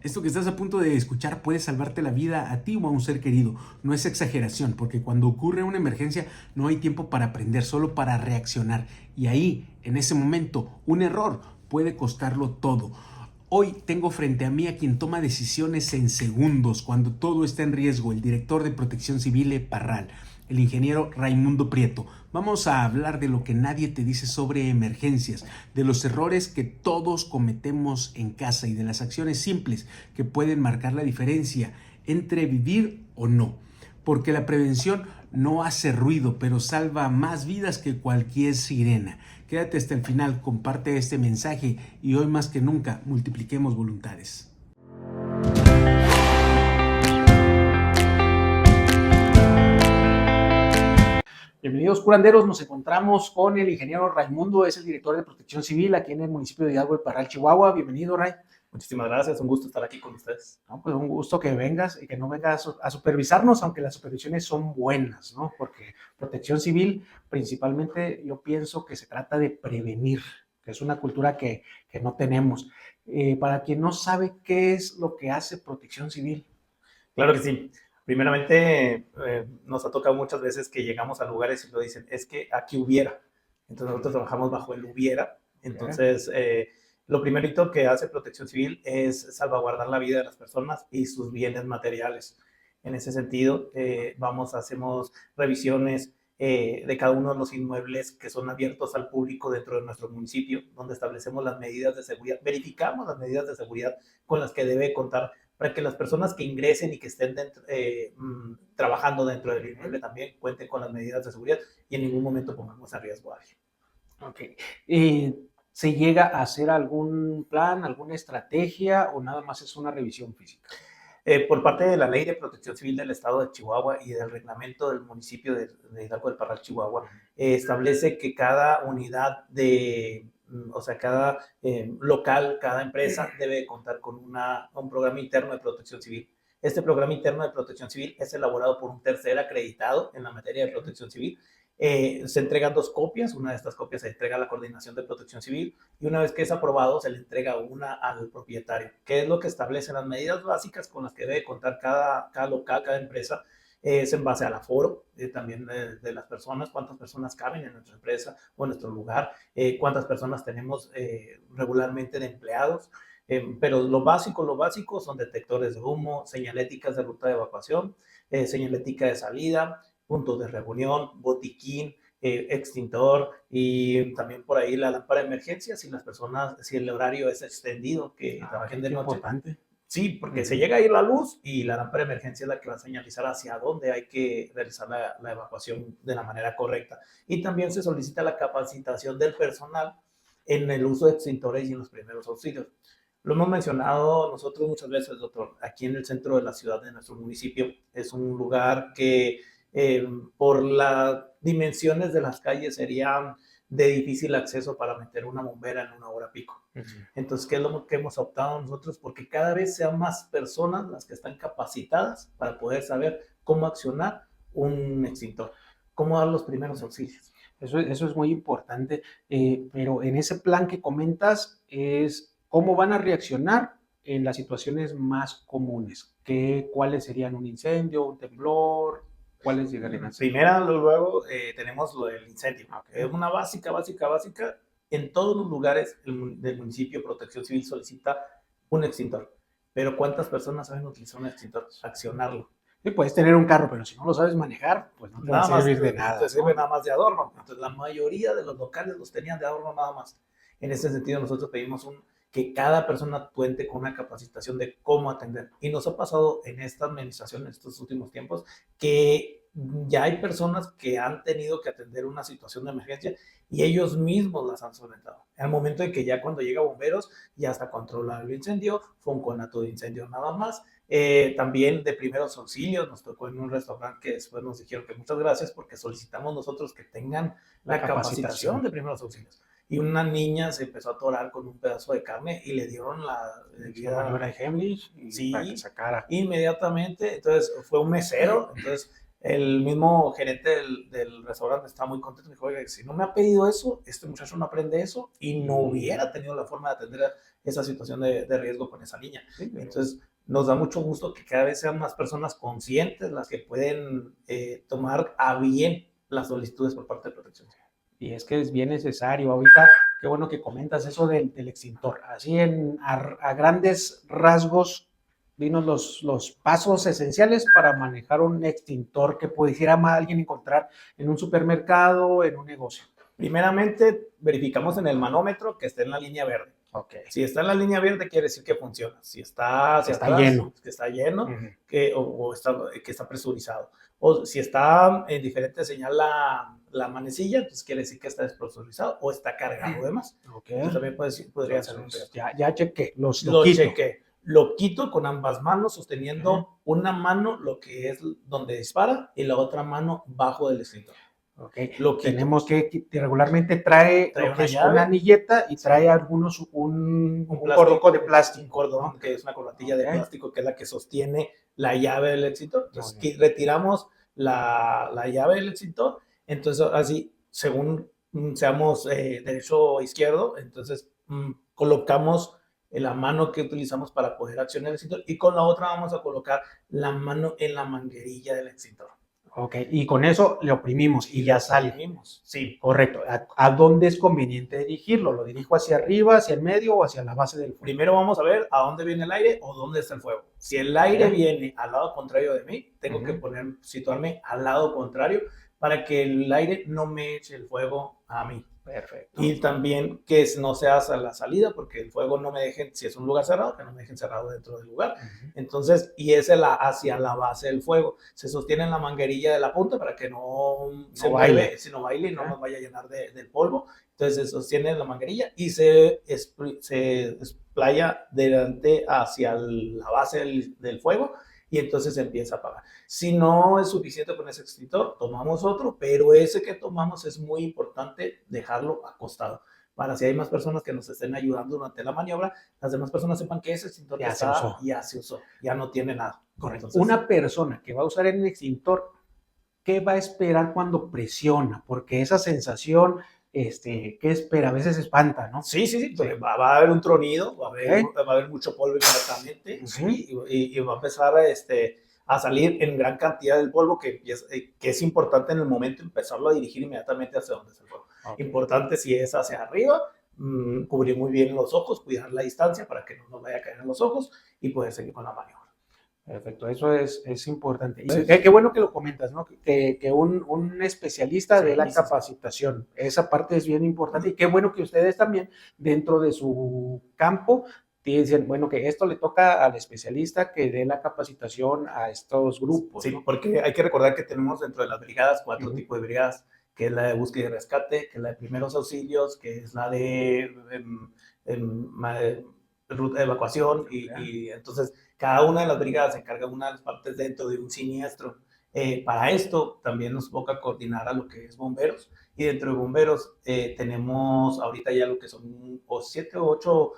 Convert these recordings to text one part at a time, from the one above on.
Esto que estás a punto de escuchar puede salvarte la vida a ti o a un ser querido. No es exageración, porque cuando ocurre una emergencia no hay tiempo para aprender, solo para reaccionar. Y ahí, en ese momento, un error puede costarlo todo. Hoy tengo frente a mí a quien toma decisiones en segundos cuando todo está en riesgo, el director de Protección Civil Parral, el ingeniero Raimundo Prieto. Vamos a hablar de lo que nadie te dice sobre emergencias, de los errores que todos cometemos en casa y de las acciones simples que pueden marcar la diferencia entre vivir o no. Porque la prevención no hace ruido, pero salva más vidas que cualquier sirena. Quédate hasta el final, comparte este mensaje y hoy más que nunca multipliquemos voluntades. Bienvenidos curanderos, nos encontramos con el ingeniero Raimundo, es el director de Protección Civil aquí en el municipio de Hidalgo del Parral, Chihuahua. Bienvenido, Ray. Muchísimas gracias, un gusto estar aquí con ustedes. No, pues un gusto que vengas y que no vengas a supervisarnos, aunque las supervisiones son buenas, ¿no? Porque Protección Civil, principalmente, yo pienso que se trata de prevenir, que es una cultura que no tenemos. Para quien no sabe qué es lo que hace Protección Civil. Claro que sí. Primeramente, nos ha tocado muchas veces que llegamos a lugares y lo dicen, es que aquí hubiera. Entonces nosotros trabajamos bajo el hubiera. Entonces, lo primerito que hace Protección Civil es salvaguardar la vida de las personas y sus bienes materiales. En ese sentido, hacemos revisiones de cada uno de los inmuebles que son abiertos al público dentro de nuestro municipio, donde establecemos las medidas de seguridad, verificamos las medidas de seguridad con las que debe contar para que las personas que ingresen y que estén trabajando dentro del inmueble también cuenten con las medidas de seguridad y en ningún momento pongamos a riesgo a alguien. Ok. ¿Se llega a hacer algún plan, alguna estrategia o nada más es una revisión física? Por parte de la Ley de Protección Civil del Estado de Chihuahua y del reglamento del municipio de Hidalgo del Parral, Chihuahua, establece que cada unidad o sea, cada local, cada empresa debe contar con un programa interno de protección civil. Este programa interno de protección civil es elaborado por un tercer acreditado en la materia de protección civil. Se entregan 2 copias, una de estas copias se entrega a la Coordinación de Protección Civil y una vez que es aprobado se le entrega una al propietario. ¿Qué es lo que establecen las medidas básicas con las que debe contar cada local, cada empresa? Es en base al aforo también de las personas, cuántas personas caben en nuestra empresa o en nuestro lugar, cuántas personas tenemos regularmente de empleados. Pero lo básico son detectores de humo, señaléticas de ruta de evacuación, señalética de salida, puntos de reunión, botiquín, extintor y también por ahí la lámpara de emergencia si las personas, si el horario es extendido, que trabajen de noche. Importante. Sí, porque se llega a ir la luz y la lámpara de emergencia es la que va a señalizar hacia dónde hay que realizar la evacuación de la manera correcta. Y también se solicita la capacitación del personal en el uso de extintores y en los primeros auxilios. Lo hemos mencionado nosotros muchas veces, doctor, aquí en el centro de la ciudad de nuestro municipio es un lugar que por las dimensiones de las calles sería de difícil acceso para meter una bombera en una hora pico. Entonces, ¿qué es lo que hemos optado nosotros? Porque cada vez sean más personas las que están capacitadas para poder saber cómo accionar un extintor, cómo dar los primeros auxilios. Eso es muy importante, pero en ese plan que comentas es cómo van a reaccionar en las situaciones más comunes. ¿Cuáles serían un incendio, un temblor? ¿Cuáles llegarían a ser? Primera, luego tenemos lo del incendio. Okay. Es una básica. En todos los lugares del municipio Protección Civil solicita un extintor. Pero ¿cuántas personas saben utilizar un extintor? Accionarlo. Sí, puedes tener un carro, pero si no lo sabes manejar, pues no te va a servir de nada. Te sirve nada más de adorno. Entonces, la mayoría de los locales los tenían de adorno nada más. En ese sentido, nosotros pedimos que cada persona cuente con una capacitación de cómo atender. Y nos ha pasado en esta administración, en estos últimos tiempos, que ya hay personas que han tenido que atender una situación de emergencia y ellos mismos las han solventado. Al momento de que ya cuando llega bomberos, ya está controlado el incendio, fue un conato de incendio nada más. También de primeros auxilios, nos tocó en un restaurante que después nos dijeron que muchas gracias porque solicitamos nosotros que tengan la capacitación de primeros auxilios. Y una niña se empezó a atorar con un pedazo de carne y le dieron la maniobra de Heimlich sí, para que sacara. Inmediatamente. Entonces fue un mesero, entonces El mismo gerente del restaurante está muy contento. Me dijo, oiga, si no me ha pedido eso, este muchacho no aprende eso y no hubiera tenido la forma de atender esa situación de riesgo con esa niña. Sí, Entonces, nos da mucho gusto que cada vez sean más personas conscientes las que pueden tomar a bien las solicitudes por parte de protección civil. y es que es bien necesario. Ahorita, qué bueno que comentas eso del extintor. Así a grandes rasgos, dinos los pasos esenciales para manejar un extintor que pudiera alguien encontrar en un supermercado, en un negocio. Primeramente, verificamos en el manómetro que esté en la línea verde. Okay. Si está en la línea verde, quiere decir que funciona. Si está hacia atrás, lleno, que está lleno, o que está presurizado. O si está en diferente señal la manecilla, entonces quiere decir que está despresurizado o está cargado de más. Okay. Entonces también podría ser un riesgo. Ya chequé, lo chequé. Lo quito con ambas manos, sosteniendo una mano lo que es donde dispara y la otra mano bajo del extintor. Okay. Tenemos que regularmente trae lo que es llave, una anilleta y trae algunos un cordón de plástico. Un cordón, que es una corbatilla de plástico, que es la que sostiene la llave del extintor. Entonces, retiramos la llave del extintor. Entonces, así, según seamos derecho o izquierdo, entonces colocamos la mano que utilizamos para poder accionar el extintor y con la otra vamos a colocar la mano en la manguerilla del extintor. Ok, y con eso le oprimimos y ya sale. Sí. Correcto. ¿A dónde es conveniente dirigirlo? ¿Lo dirijo hacia arriba, hacia el medio o hacia la base del fuego? Primero vamos a ver a dónde viene el aire o dónde está el fuego. Si el aire viene al lado contrario de mí, tengo que situarme al lado contrario para que el aire no me eche el fuego a mí. Perfecto. Y también que no se haga la salida, porque el fuego no me dejen, si es un lugar cerrado, que no me dejen cerrado dentro del lugar. Entonces, y es hacia la base del fuego. Se sostiene en la manguerilla de la punta para que no se mueve, sino baile y no nos vaya a llenar del polvo. Entonces, se sostiene en la manguerilla y se explaya delante hacia la base del fuego y entonces se empieza a apagar. Si no es suficiente con ese extintor, tomamos otro, pero ese que tomamos es muy importante dejarlo acostado para si hay más personas que nos estén ayudando durante la maniobra, las demás personas sepan que ese extintor ya se usó, ya no tiene nada. Correcto. Entonces, una persona que va a usar el extintor, ¿qué va a esperar cuando presiona? Porque esa sensación, ¿qué espera? A veces espanta, ¿no? Sí. Va a haber un tronido, va a haber mucho polvo inmediatamente, y va a empezar a salir en gran cantidad del polvo, que es importante en el momento empezarlo a dirigir inmediatamente hacia donde es el fuego. Importante si es hacia arriba, cubrir muy bien los ojos, cuidar la distancia para que no nos vaya a caer en los ojos y poder seguir con la maniobra. Perfecto, eso es importante. Qué bueno que lo comentas, ¿no? Que un especialista de la capacitación, esa parte es bien importante y qué bueno que ustedes también dentro de su campo dicen, bueno, que esto le toca al especialista que dé la capacitación a estos grupos. Sí, ¿no? Porque hay que recordar que tenemos dentro de las brigadas 4 tipos de brigadas, que es la de búsqueda y rescate, que es la de primeros auxilios, que es la de ruta de evacuación y entonces cada una de las brigadas se encarga de una de las partes dentro de un siniestro. Para esto también nos toca coordinar a lo que es bomberos y dentro de bomberos tenemos ahorita ya lo que son 7 o 8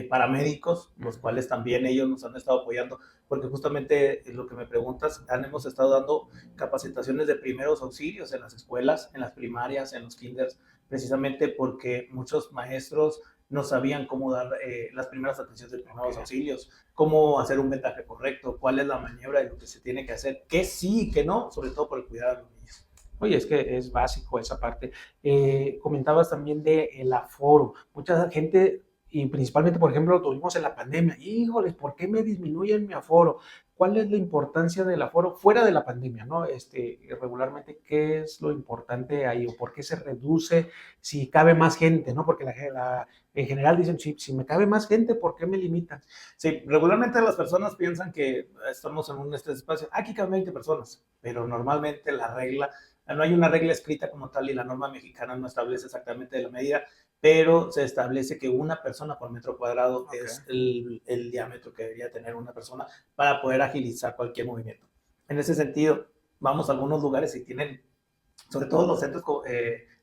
paramédicos, los cuales también ellos nos han estado apoyando, porque justamente lo que me preguntas, hemos estado dando capacitaciones de primeros auxilios en las escuelas, en las primarias, en los kinders, precisamente porque muchos maestros no sabían cómo dar las primeras atenciones de primeros auxilios, cómo hacer un vendaje correcto, cuál es la maniobra de lo que se tiene que hacer, qué sí y qué no, sobre todo por el cuidado de los niños. Oye, es que es básico esa parte. Comentabas también del aforo. Mucha gente, y principalmente, por ejemplo, lo tuvimos en la pandemia. Híjoles, ¿por qué me disminuyen mi aforo? ¿Cuál es la importancia del aforo fuera de la pandemia, no? Regularmente, ¿qué es lo importante ahí? ¿O por qué se reduce si cabe más gente, no? Porque en general dicen, si me cabe más gente, ¿por qué me limitan? Sí, regularmente las personas piensan que estamos en un espacio, aquí caben 20 personas, pero normalmente no hay una regla escrita como tal y la norma mexicana no establece exactamente la medida, pero se establece que una persona por metro cuadrado es el diámetro que debería tener una persona para poder agilizar cualquier movimiento. En ese sentido, vamos a algunos lugares y tienen, sobre todo los centros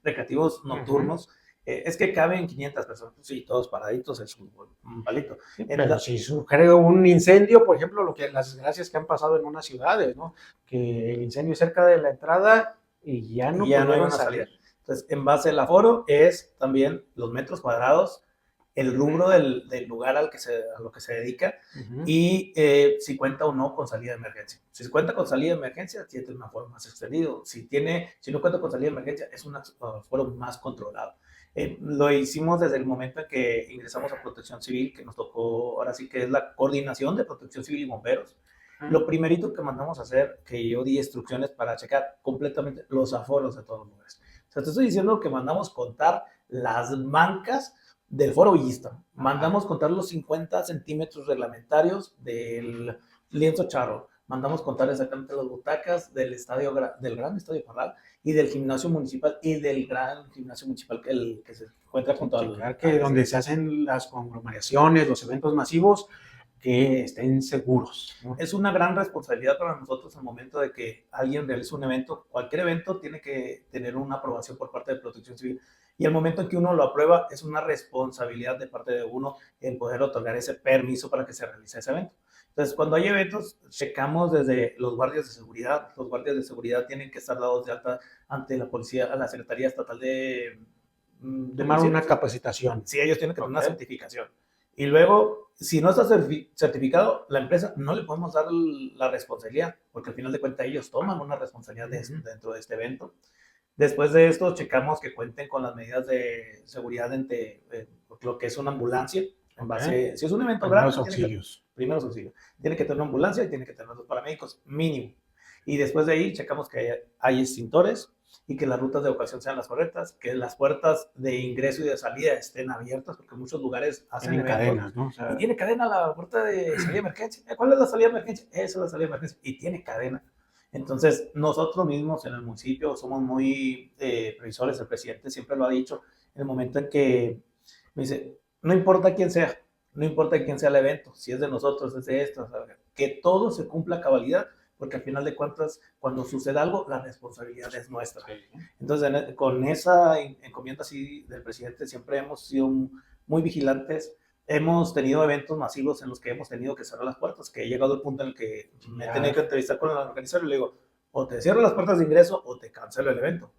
recreativos nocturnos, Es que caben 500 personas, pues sí, todos paraditos, es un palito. Pero si surge un incendio, por ejemplo, las desgracias que han pasado en unas ciudades, ¿no? Que el incendio es cerca de la entrada y ya no hay pudieron una salir. salida. Entonces, en base al aforo es también los metros cuadrados, el rubro del lugar a lo que se dedica y si cuenta o no con salida de emergencia. Si cuenta con salida de emergencia, tiene un aforo más extendido. Si no cuenta con salida de emergencia, es un aforo más controlado. Lo hicimos desde el momento en que ingresamos a Protección Civil, que nos tocó, ahora sí que es la coordinación de Protección Civil y bomberos. Lo primerito que mandamos a hacer, que yo di instrucciones para checar completamente los aforos de todos los lugares. O sea, te estoy diciendo que mandamos contar las bancas del foro Villista. Mandamos contar los 50 centímetros reglamentarios del lienzo charro. Mandamos contar exactamente las butacas del gran estadio Parral y del gimnasio municipal y del gran gimnasio municipal que se encuentra junto al... que donde se hacen las conglomeraciones, los eventos masivos, que estén seguros, ¿no? Es una gran responsabilidad para nosotros al momento de que alguien realice un evento. Cualquier evento tiene que tener una aprobación por parte de Protección Civil. Y el momento en que uno lo aprueba, es una responsabilidad de parte de uno el poder otorgar ese permiso para que se realice ese evento. Entonces, cuando hay eventos, checamos desde los guardias de seguridad. Los guardias de seguridad tienen que estar dados de alta ante la policía, a la Secretaría Estatal de tomar una capacitación. Sí, ellos tienen que tener una certificación. Y luego, si no está certificado, la empresa no le podemos dar la responsabilidad, porque al final de cuentas ellos toman una responsabilidad dentro de este evento. Después de esto, checamos que cuenten con las medidas de seguridad entre lo que es una ambulancia. En base, si es un evento grande, primeros auxilios. Tiene que tener una ambulancia y tiene que tener dos paramédicos mínimo. Y después de ahí, checamos que hay extintores y que las rutas de evacuación sean las correctas, que las puertas de ingreso y de salida estén abiertas, porque muchos lugares hacen eventos, cadenas, ¿no? O sea, y tiene cadena la puerta de salida de emergencia. ¿Cuál es la salida de emergencia? Esa es la salida de emergencia y tiene cadena. Entonces, nosotros mismos en el municipio somos muy previsores. El presidente siempre lo ha dicho, en el momento en que me dice, no importa quién sea, no importa quién sea el evento, si es de nosotros, es de esto, que todo se cumpla a cabalidad, porque al final de cuentas, cuando sucede algo, la responsabilidad es nuestra. Entonces, con esa encomienda así del presidente, siempre hemos sido muy vigilantes. Hemos tenido eventos masivos en los que hemos tenido que cerrar las puertas, que he llegado al punto en el que me tenía que entrevistar con el organizador y le digo, o te cierro las puertas de ingreso o te cancelo el evento.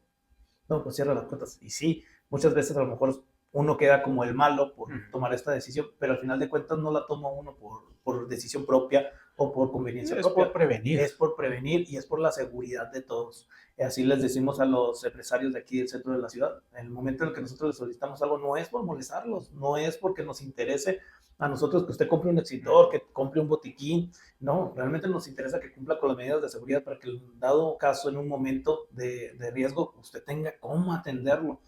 No, pues cierra las puertas. Y sí, muchas veces a lo mejor uno queda como el malo por tomar esta decisión, pero al final de cuentas no la toma uno por decisión propia o por conveniencia propia. Es por prevenir. Es por prevenir y es por la seguridad de todos. Y así les decimos a los empresarios de aquí del centro de la ciudad, en el momento en el que nosotros les solicitamos algo, no es por molestarlos, no es porque nos interese a nosotros que usted compre un extintor, que compre un botiquín, no, realmente nos interesa que cumpla con las medidas de seguridad para que en dado caso, en un momento de riesgo, usted tenga cómo atenderlo.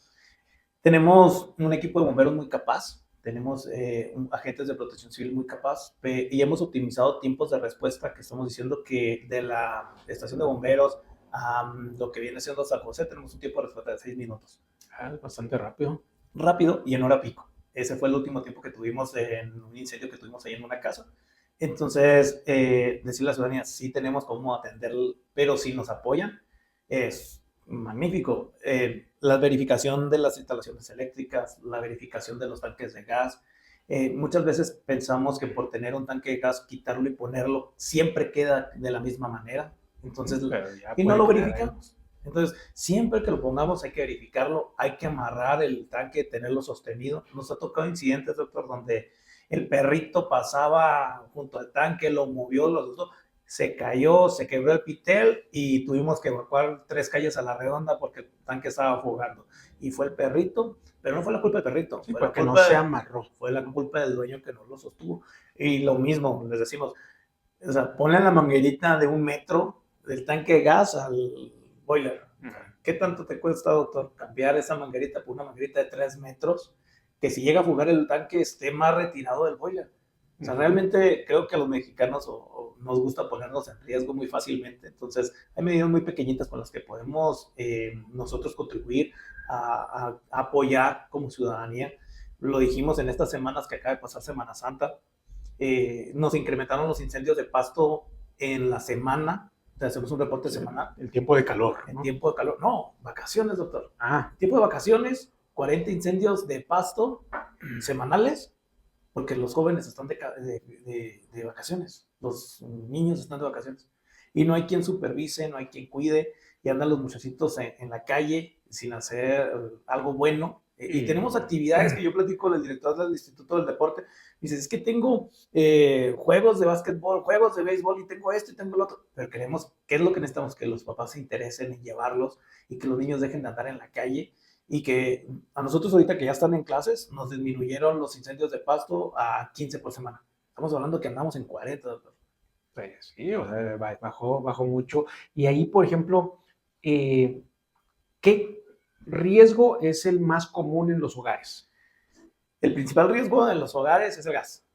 Tenemos un equipo de bomberos muy capaz, tenemos agentes de protección civil muy capaz y hemos optimizado tiempos de respuesta, que estamos diciendo que de la estación de bomberos a lo que viene siendo San José tenemos un tiempo de respuesta de 6 minutos. Bastante rápido. Rápido y en hora pico. Ese fue el último tiempo que tuvimos en un incendio que tuvimos ahí en una casa. Entonces, decirle a la ciudadanía, sí tenemos cómo atender, pero si nos apoyan, es magnífico. La verificación de las instalaciones eléctricas, la verificación de los tanques de gas. Muchas veces pensamos que por tener un tanque de gas, quitarlo y ponerlo, siempre queda de la misma manera. Entonces, y no lo verificamos. Entonces, siempre que lo pongamos hay que verificarlo, hay que amarrar el tanque, tenerlo sostenido. Nos ha tocado incidentes, doctor, donde el perrito pasaba junto al tanque, lo movió, lo asustó, se cayó, se quebró el pitel y tuvimos que evacuar 3 calles a la redonda porque el tanque estaba afogando. Y fue el perrito, pero no fue la culpa del perrito. Sí, fue porque la culpa no se amarró. Fue la culpa del dueño que no lo sostuvo. Y lo mismo, les decimos, o sea, ponle la manguerita de 1 metro del tanque de gas al boiler. ¿Qué tanto te cuesta, doctor, cambiar esa manguerita por una manguerita de 3 metros? Que si llega a fugar el tanque esté más retirado del boiler. O sea, realmente creo que a los mexicanos nos gusta ponernos en riesgo muy fácilmente. Entonces, hay medidas muy pequeñitas con las que podemos nosotros contribuir a apoyar como ciudadanía. Lo dijimos en estas semanas que acaba de pasar Semana Santa. Nos incrementaron los incendios de pasto en la semana. O sea, hacemos un reporte semanal. El tiempo de calor. En tiempo de calor. No, vacaciones, doctor. Ah. Tiempo de vacaciones, 40 incendios de pasto semanales, porque los jóvenes están de vacaciones, los niños están de vacaciones, y no hay quien supervise, no hay quien cuide, y andan los muchachitos en la calle sin hacer algo bueno. Y tenemos actividades que yo platico con el director del Instituto del Deporte. Dice, es que tengo juegos de básquetbol, juegos de béisbol, y tengo esto y tengo lo otro. Pero queremos, ¿qué es lo que necesitamos? Que los papás se interesen en llevarlos y que los niños dejen de andar en la calle. Y que a nosotros ahorita que ya están en clases, nos disminuyeron los incendios de pasto a 15 por semana. Estamos hablando que andamos en 40, doctor. Pues sí, o sea, bajó mucho. Y ahí, por ejemplo, ¿qué riesgo es el más común en los hogares? El principal riesgo en los hogares es el gas.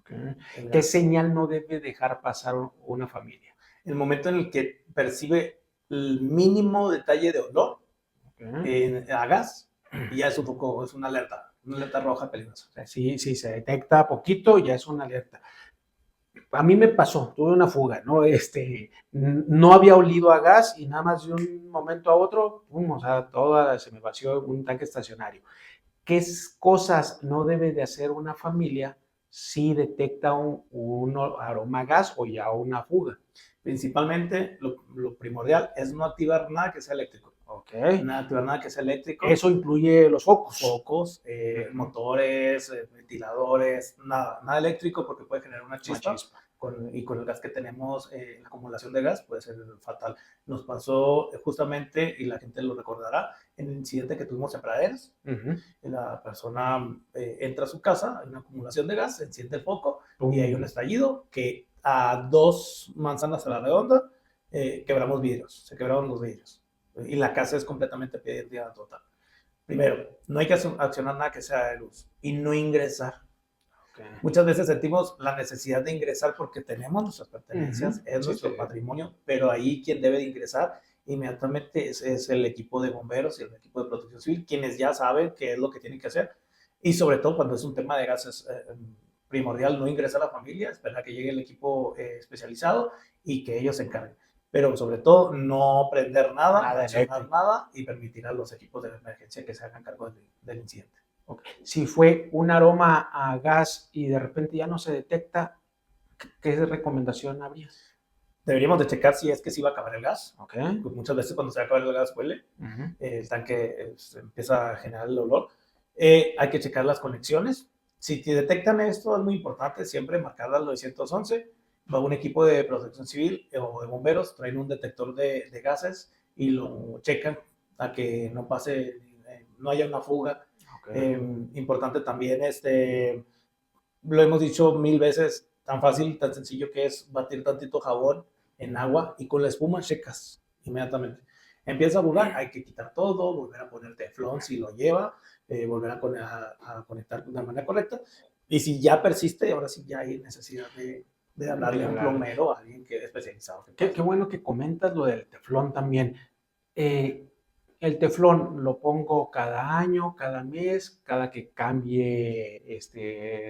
Okay. El ¿Qué gas. señal no debe dejar pasar una familia? El momento en el que percibe el mínimo detalle de olor a gas, y ya es un poco, es una alerta roja peligrosa. O sea, si se detecta poquito, ya es una alerta. A mí me pasó, tuve una fuga, ¿no? No había olido a gas y nada más de un momento a otro, pum, o sea, se me vació un tanque estacionario. ¿Qué cosas no debe de hacer una familia si detecta un aroma a gas o ya una fuga? Principalmente, lo primordial es no activar nada que sea eléctrico. Okay. No activar nada que sea eléctrico. Eso incluye los focos. Focos, motores, ventiladores, nada eléctrico, porque puede generar una chispa. Y con el gas que tenemos, la acumulación de gas puede ser fatal. Nos pasó justamente, y la gente lo recordará, en el incidente que tuvimos en Praderas. La persona entra a su casa, hay una acumulación de gas, se enciende el foco y hay un estallido que a 2 manzanas a la redonda quebramos vidrios, se quebraron los vidrios. Y la casa es completamente pérdida total. Primero, no hay que accionar nada que sea de luz y no ingresar. Okay. Muchas veces sentimos la necesidad de ingresar porque tenemos nuestras pertenencias, es nuestro patrimonio, pero ahí quien debe de ingresar inmediatamente es el equipo de bomberos y el equipo de protección civil, quienes ya saben qué es lo que tienen que hacer. Y sobre todo cuando es un tema de gases primordial, no ingresar a la familia, esperar a que llegue el equipo especializado y que ellos se encarguen. Pero sobre todo no prender nada y permitir a los equipos de emergencia que se hagan cargo del incidente. Okay. Si fue un aroma a gas y de repente ya no se detecta, ¿qué recomendación habría? Deberíamos de checar si es que sí va a acabar el gas. Okay. Pues muchas veces cuando se va a acabar el gas huele, el tanque empieza a generar el olor. Hay que checar las conexiones. Si te detectan esto, es muy importante siempre marcar al 911. Va un equipo de protección civil o de bomberos, traen un detector de gases y lo checan a que no pase, no haya una fuga. Okay. Importante también, lo hemos dicho 1000 veces, tan fácil, tan sencillo que es batir tantito jabón en agua y con la espuma checas inmediatamente. Empieza a bugar, hay que quitar todo, volver a poner teflón si lo lleva, volver a conectar de una manera correcta. Y si ya persiste, ahora sí ya hay necesidad de hablarle a un plomero, a alguien que es especializado. Qué bueno que comentas lo del teflón también. El teflón lo pongo cada año, cada mes, cada que cambie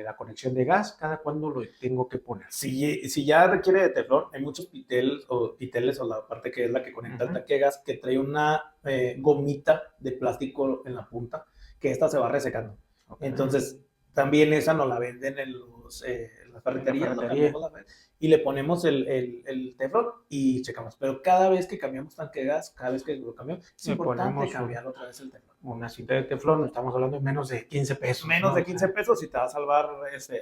la conexión de gas, ¿cada cuándo lo tengo que poner? Si ya requiere de teflón, hay muchos piteles o la parte que es la que conecta el tanque de gas, que trae una gomita de plástico en la punta, que esta se va resecando. Okay. Entonces, también esa nos la venden en las ferreterías, y le ponemos el teflón y checamos. Pero cada vez que cambiamos tanque de gas, cada vez que lo cambiamos, es importante cambiar otra vez el teflón. Una cinta de teflón, estamos hablando de menos de 15 pesos. Menos de 15 pesos y te va a salvar,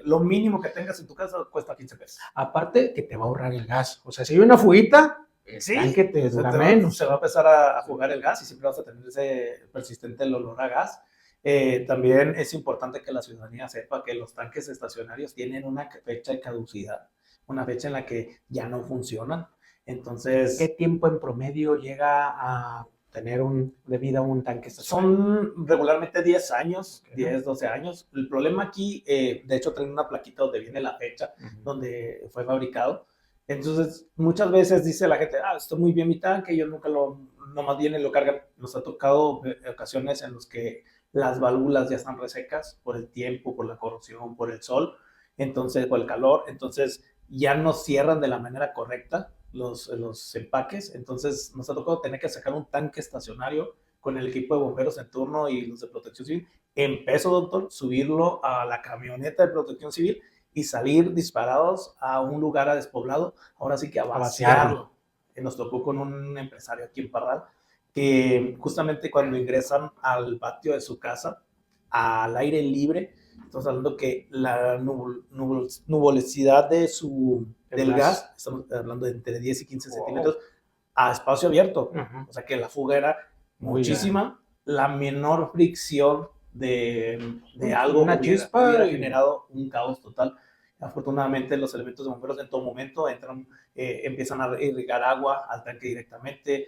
lo mínimo que tengas en tu casa cuesta 15 pesos. Aparte que te va a ahorrar el gas. O sea, si hay una fuguita, que te dura menos. Se va a empezar a fugar el gas y siempre vas a tener ese persistente el olor a gas. También es importante que la ciudadanía sepa que los tanques estacionarios tienen una fecha de caducidad, una fecha en la que ya no funcionan. Entonces, ¿qué tiempo en promedio llega a tener de vida un tanque estacionario? Son regularmente 10 años, 10, 12 años. El problema aquí, de hecho, traen una plaquita donde viene la fecha donde fue fabricado. Entonces, muchas veces dice la gente, estoy muy bien mi tanque, yo nunca nomás viene y lo cargan. Nos ha tocado ocasiones en las que las válvulas ya están resecas por el tiempo, por la corrosión, por el sol, entonces, por el calor, entonces ya no cierran de la manera correcta los empaques, entonces nos ha tocado tener que sacar un tanque estacionario con el equipo de bomberos en turno y los de protección civil. Empezó, doctor, subirlo a la camioneta de protección civil y salir disparados a un lugar despoblado, ahora sí que a vaciarlo. Nos tocó con un empresario aquí en Parral, que justamente cuando ingresan al patio de su casa, al aire libre, estamos hablando que la nubosidad del gas, estamos hablando de entre 10 y 15 centímetros, a espacio abierto. O sea que la fuga era muchísima, la menor fricción de algo una chispa hubiera generado un caos total. Afortunadamente los elementos de bomberos en todo momento entran, empiezan a irrigar agua al tanque directamente,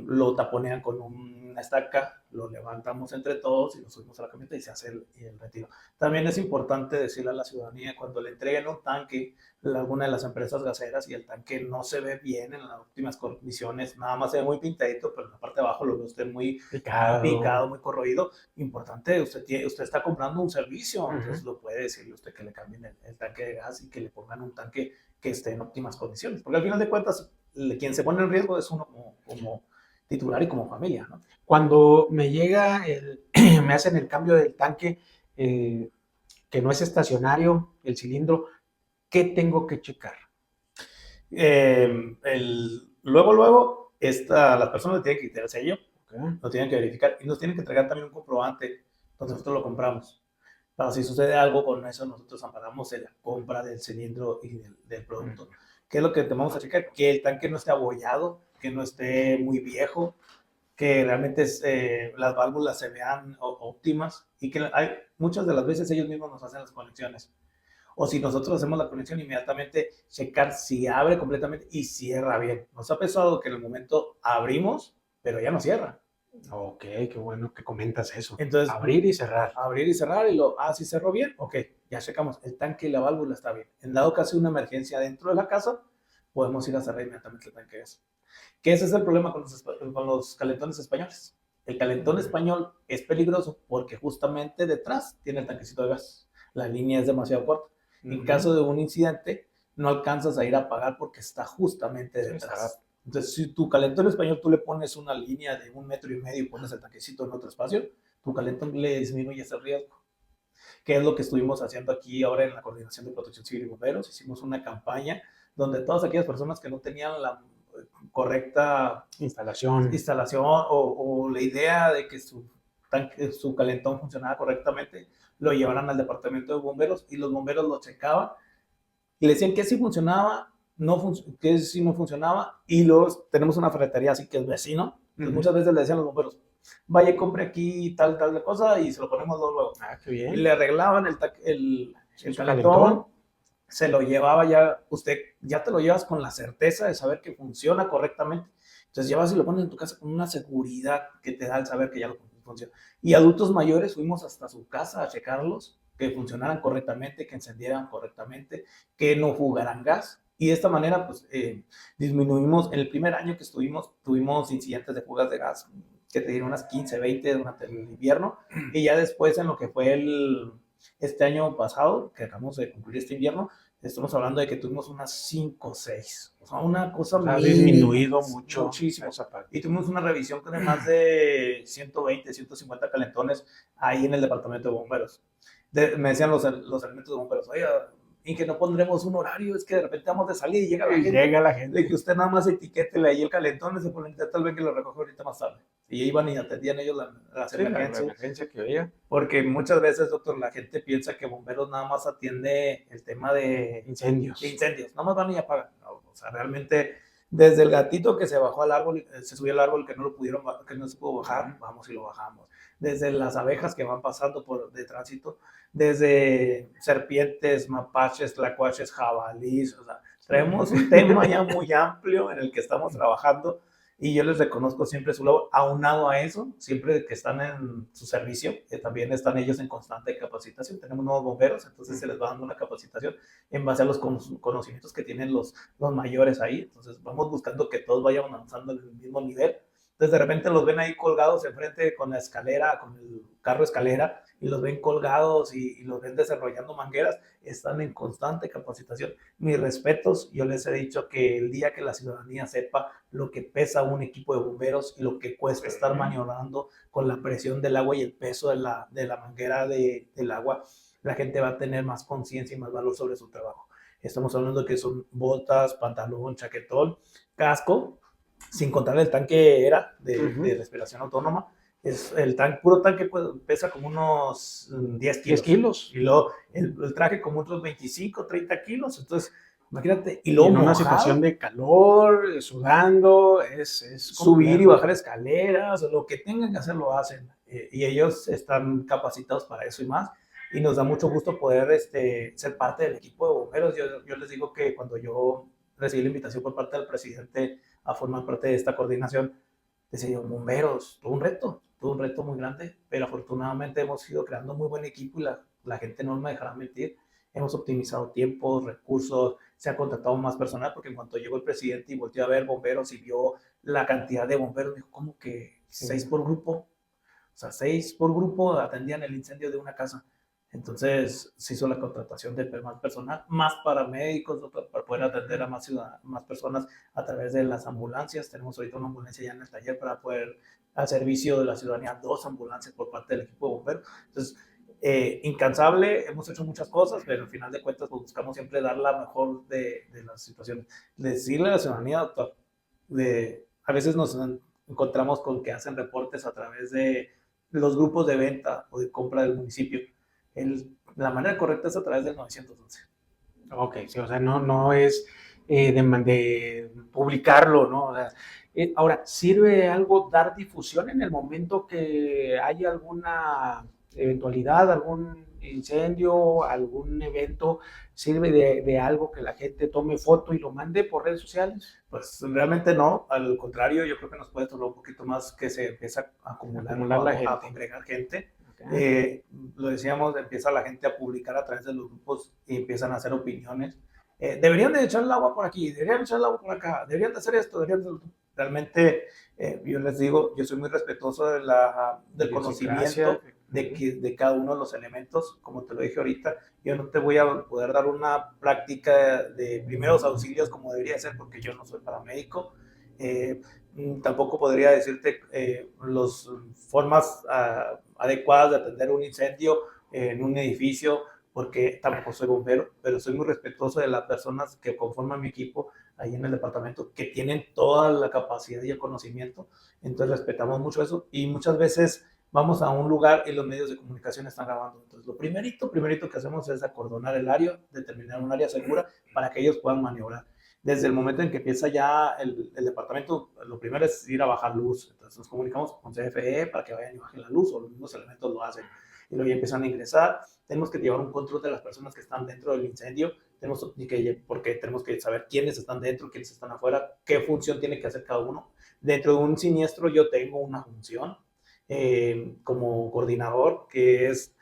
lo taponean con una estaca, lo levantamos entre todos y lo subimos a la camioneta y se hace el retiro. También es importante decirle a la ciudadanía, cuando le entreguen un tanque a alguna de las empresas gaseras y el tanque no se ve bien en las últimas condiciones, nada más se ve muy pintadito, pero en la parte de abajo lo ve usted muy picado, muy corroído, importante, usted está comprando un servicio, entonces lo puede decirle usted que le cambien el tanque de gas y que le pongan un tanque que esté en óptimas condiciones, porque al final de cuentas quien se pone en riesgo es uno como titular y como familia, ¿no? Cuando me llega me hacen el cambio del tanque, que no es estacionario, el cilindro, ¿qué tengo que checar? Luego, las personas tienen que quitar el sello, lo tienen que verificar y nos tienen que entregar también un comprobante donde nosotros lo compramos. Para si sucede algo con eso, nosotros amparamos en la compra del cilindro y del producto. ¿Qué es lo que vamos a checar? Que el tanque no esté abollado, que no esté muy viejo, que realmente las válvulas se vean óptimas y que muchas de las veces ellos mismos nos hacen las conexiones. O si nosotros hacemos la conexión, inmediatamente checar si abre completamente y cierra bien. Nos ha pasado que en el momento abrimos, pero ya no cierra. Ok, qué bueno que comentas eso. Entonces, abrir y cerrar. Abrir y cerrar y si cerró bien, ok, ya checamos, el tanque y la válvula está bien. En dado caso de una emergencia dentro de la casa, podemos ir a cerrar inmediatamente el tanque de gas. Que ese es el problema con los calentones españoles. El calentón español es peligroso porque justamente detrás tiene el tanquecito de gas. La línea es demasiado corta. En caso de un incidente, no alcanzas a ir a apagar porque está justamente detrás. Entonces, si tu calentón español tú le pones una línea de 1,5 metros y pones el tanquecito en otro espacio, tu calentón le disminuye ese riesgo. ¿Qué es lo que estuvimos haciendo aquí ahora en la Coordinación de Protección Civil y Bomberos? Hicimos una campaña donde todas aquellas personas que no tenían la correcta instalación o la idea de que su calentón funcionaba correctamente, lo llevaran al departamento de bomberos y los bomberos lo checaban y le decían que sí funcionaba, que sí no funcionaba, y luego tenemos una ferretería así que es vecino, entonces muchas veces le decían a los bomberos, vaya, compre aquí tal de cosa y se lo ponemos luego. Qué bien. Y le arreglaban el calentón, se lo llevaba ya, usted ya te lo llevas con la certeza de saber que funciona correctamente. Entonces llevas y lo pones en tu casa con una seguridad que te da el saber que ya lo funciona. Y adultos mayores fuimos hasta su casa a checarlos, que funcionaran correctamente, que encendieran correctamente, que no fugaran gas. Y de esta manera, pues, disminuimos, en el primer año que tuvimos incidentes de fugas de gas, que te dieron unas 15, 20 durante el invierno, y ya después en lo que fue este año pasado, que acabamos de concluir este invierno, estamos hablando de que tuvimos unas 5 o 6. O sea, una cosa ha disminuido muchísimo. Y tuvimos una revisión con más de 120, 150 calentones ahí en el departamento de bomberos. Me decían los elementos de bomberos, oye, y que no pondremos un horario, es que de repente vamos de salir y llega la gente. De que usted nada más etiquétele ahí el calentón y se pone, tal vez que lo recoge ahorita más tarde. Y iban y atendían ellos las emergencias. La emergencia que había. Porque muchas veces, doctor, la gente piensa que bomberos nada más atiende el tema de incendios. Nada más van y apagan. No, o sea, realmente, desde el gatito que se bajó al árbol, se subió al árbol que no se pudo bajar, vamos y lo bajamos. Desde las abejas que van pasando de tránsito, desde serpientes, mapaches, tlacuaches, jabalíes, o sea, traemos un tema ya muy amplio en el que estamos trabajando y yo les reconozco siempre su labor. Aunado a eso, siempre que están en su servicio, también están ellos en constante capacitación. Tenemos nuevos bomberos, entonces se les va dando una capacitación en base a los conocimientos que tienen los mayores ahí. Entonces vamos buscando que todos vayan avanzando en el mismo nivel Entonces de repente los ven ahí colgados enfrente con la escalera, con el carro escalera, y los ven colgados y los ven desarrollando mangueras, están en constante capacitación. Mis respetos, yo les he dicho que el día que la ciudadanía sepa lo que pesa un equipo de bomberos y lo que cuesta estar maniobrando con la presión del agua y el peso de la manguera del agua, la gente va a tener más conciencia y más valor sobre su trabajo. Estamos hablando de que son botas, pantalón, chaquetón, casco, sin contar el tanque era de respiración autónoma. Es el puro tanque pesa como unos 10 kilos. 10 kilos. Y luego el traje como otros 25, 30 kilos. Entonces, imagínate. Y luego en una situación de calor, sudando, es subir y bajar escaleras, o lo que tengan que hacer lo hacen. Y ellos están capacitados para eso y más. Y nos da mucho gusto poder ser parte del equipo de bomberos. Yo les digo que cuando yo recibí la invitación por parte del presidente a formar parte de esta coordinación, decía yo, bomberos, todo un reto muy grande, pero afortunadamente hemos ido creando muy buen equipo y la gente no me dejará mentir. Hemos optimizado tiempos, recursos, se ha contratado más personal, porque en cuanto llegó el presidente y volteó a ver bomberos y vio la cantidad de bomberos, dijo, ¿cómo que 6 por grupo? O sea, 6 por grupo atendían el incendio de una casa. Entonces se hizo la contratación de más personal, más paramédicos para poder atender a más personas a través de las ambulancias. Tenemos ahorita una ambulancia ya en el taller para poder al servicio de la ciudadanía, 2 ambulancias por parte del equipo de bomberos. Entonces, incansable, hemos hecho muchas cosas, pero al final de cuentas pues, buscamos siempre dar la mejor de las situaciones. Decirle a la ciudadanía, doctor, a veces nos encontramos con que hacen reportes a través de los grupos de venta o de compra del municipio. La manera correcta es a través del 911. Ok, sí, o sea, no es de publicarlo, ¿no? O sea, ahora, ¿sirve algo dar difusión en el momento que haya alguna eventualidad, algún incendio, algún evento? ¿Sirve de algo que la gente tome foto y lo mande por redes sociales? Pues realmente no, al contrario, yo creo que nos puede tomar un poquito más que se empieza a acumular la gente, a congregar gente. Lo decíamos, empieza la gente a publicar a través de los grupos y empiezan a hacer opiniones. Deberían de echar el agua por aquí, deberían de echar el agua por acá, deberían de hacer esto, deberían de... Realmente, yo les digo, yo soy muy respetuoso del conocimiento de cada uno de los elementos. Como te lo dije ahorita, yo no te voy a poder dar una práctica de primeros auxilios como debería ser porque yo no soy paramédico. Tampoco podría decirte las formas adecuadas de atender un incendio en un edificio, porque tampoco soy bombero, pero soy muy respetuoso de las personas que conforman mi equipo ahí en el departamento, que tienen toda la capacidad y el conocimiento. Entonces respetamos mucho eso y muchas veces vamos a un lugar y los medios de comunicación están grabando. Entonces lo primerito que hacemos es acordonar el área, determinar un área segura para que ellos puedan maniobrar. Desde el momento en que empieza ya el departamento, lo primero es ir a bajar luz. Entonces nos comunicamos con CFE para que vayan y bajen la luz, o los mismos elementos lo hacen. Y luego ya empiezan a ingresar. Tenemos que llevar un control de las personas que están dentro del incendio, porque tenemos que saber quiénes están dentro, quiénes están afuera, qué función tiene que hacer cada uno. Dentro de un siniestro yo tengo una función como coordinador, que es,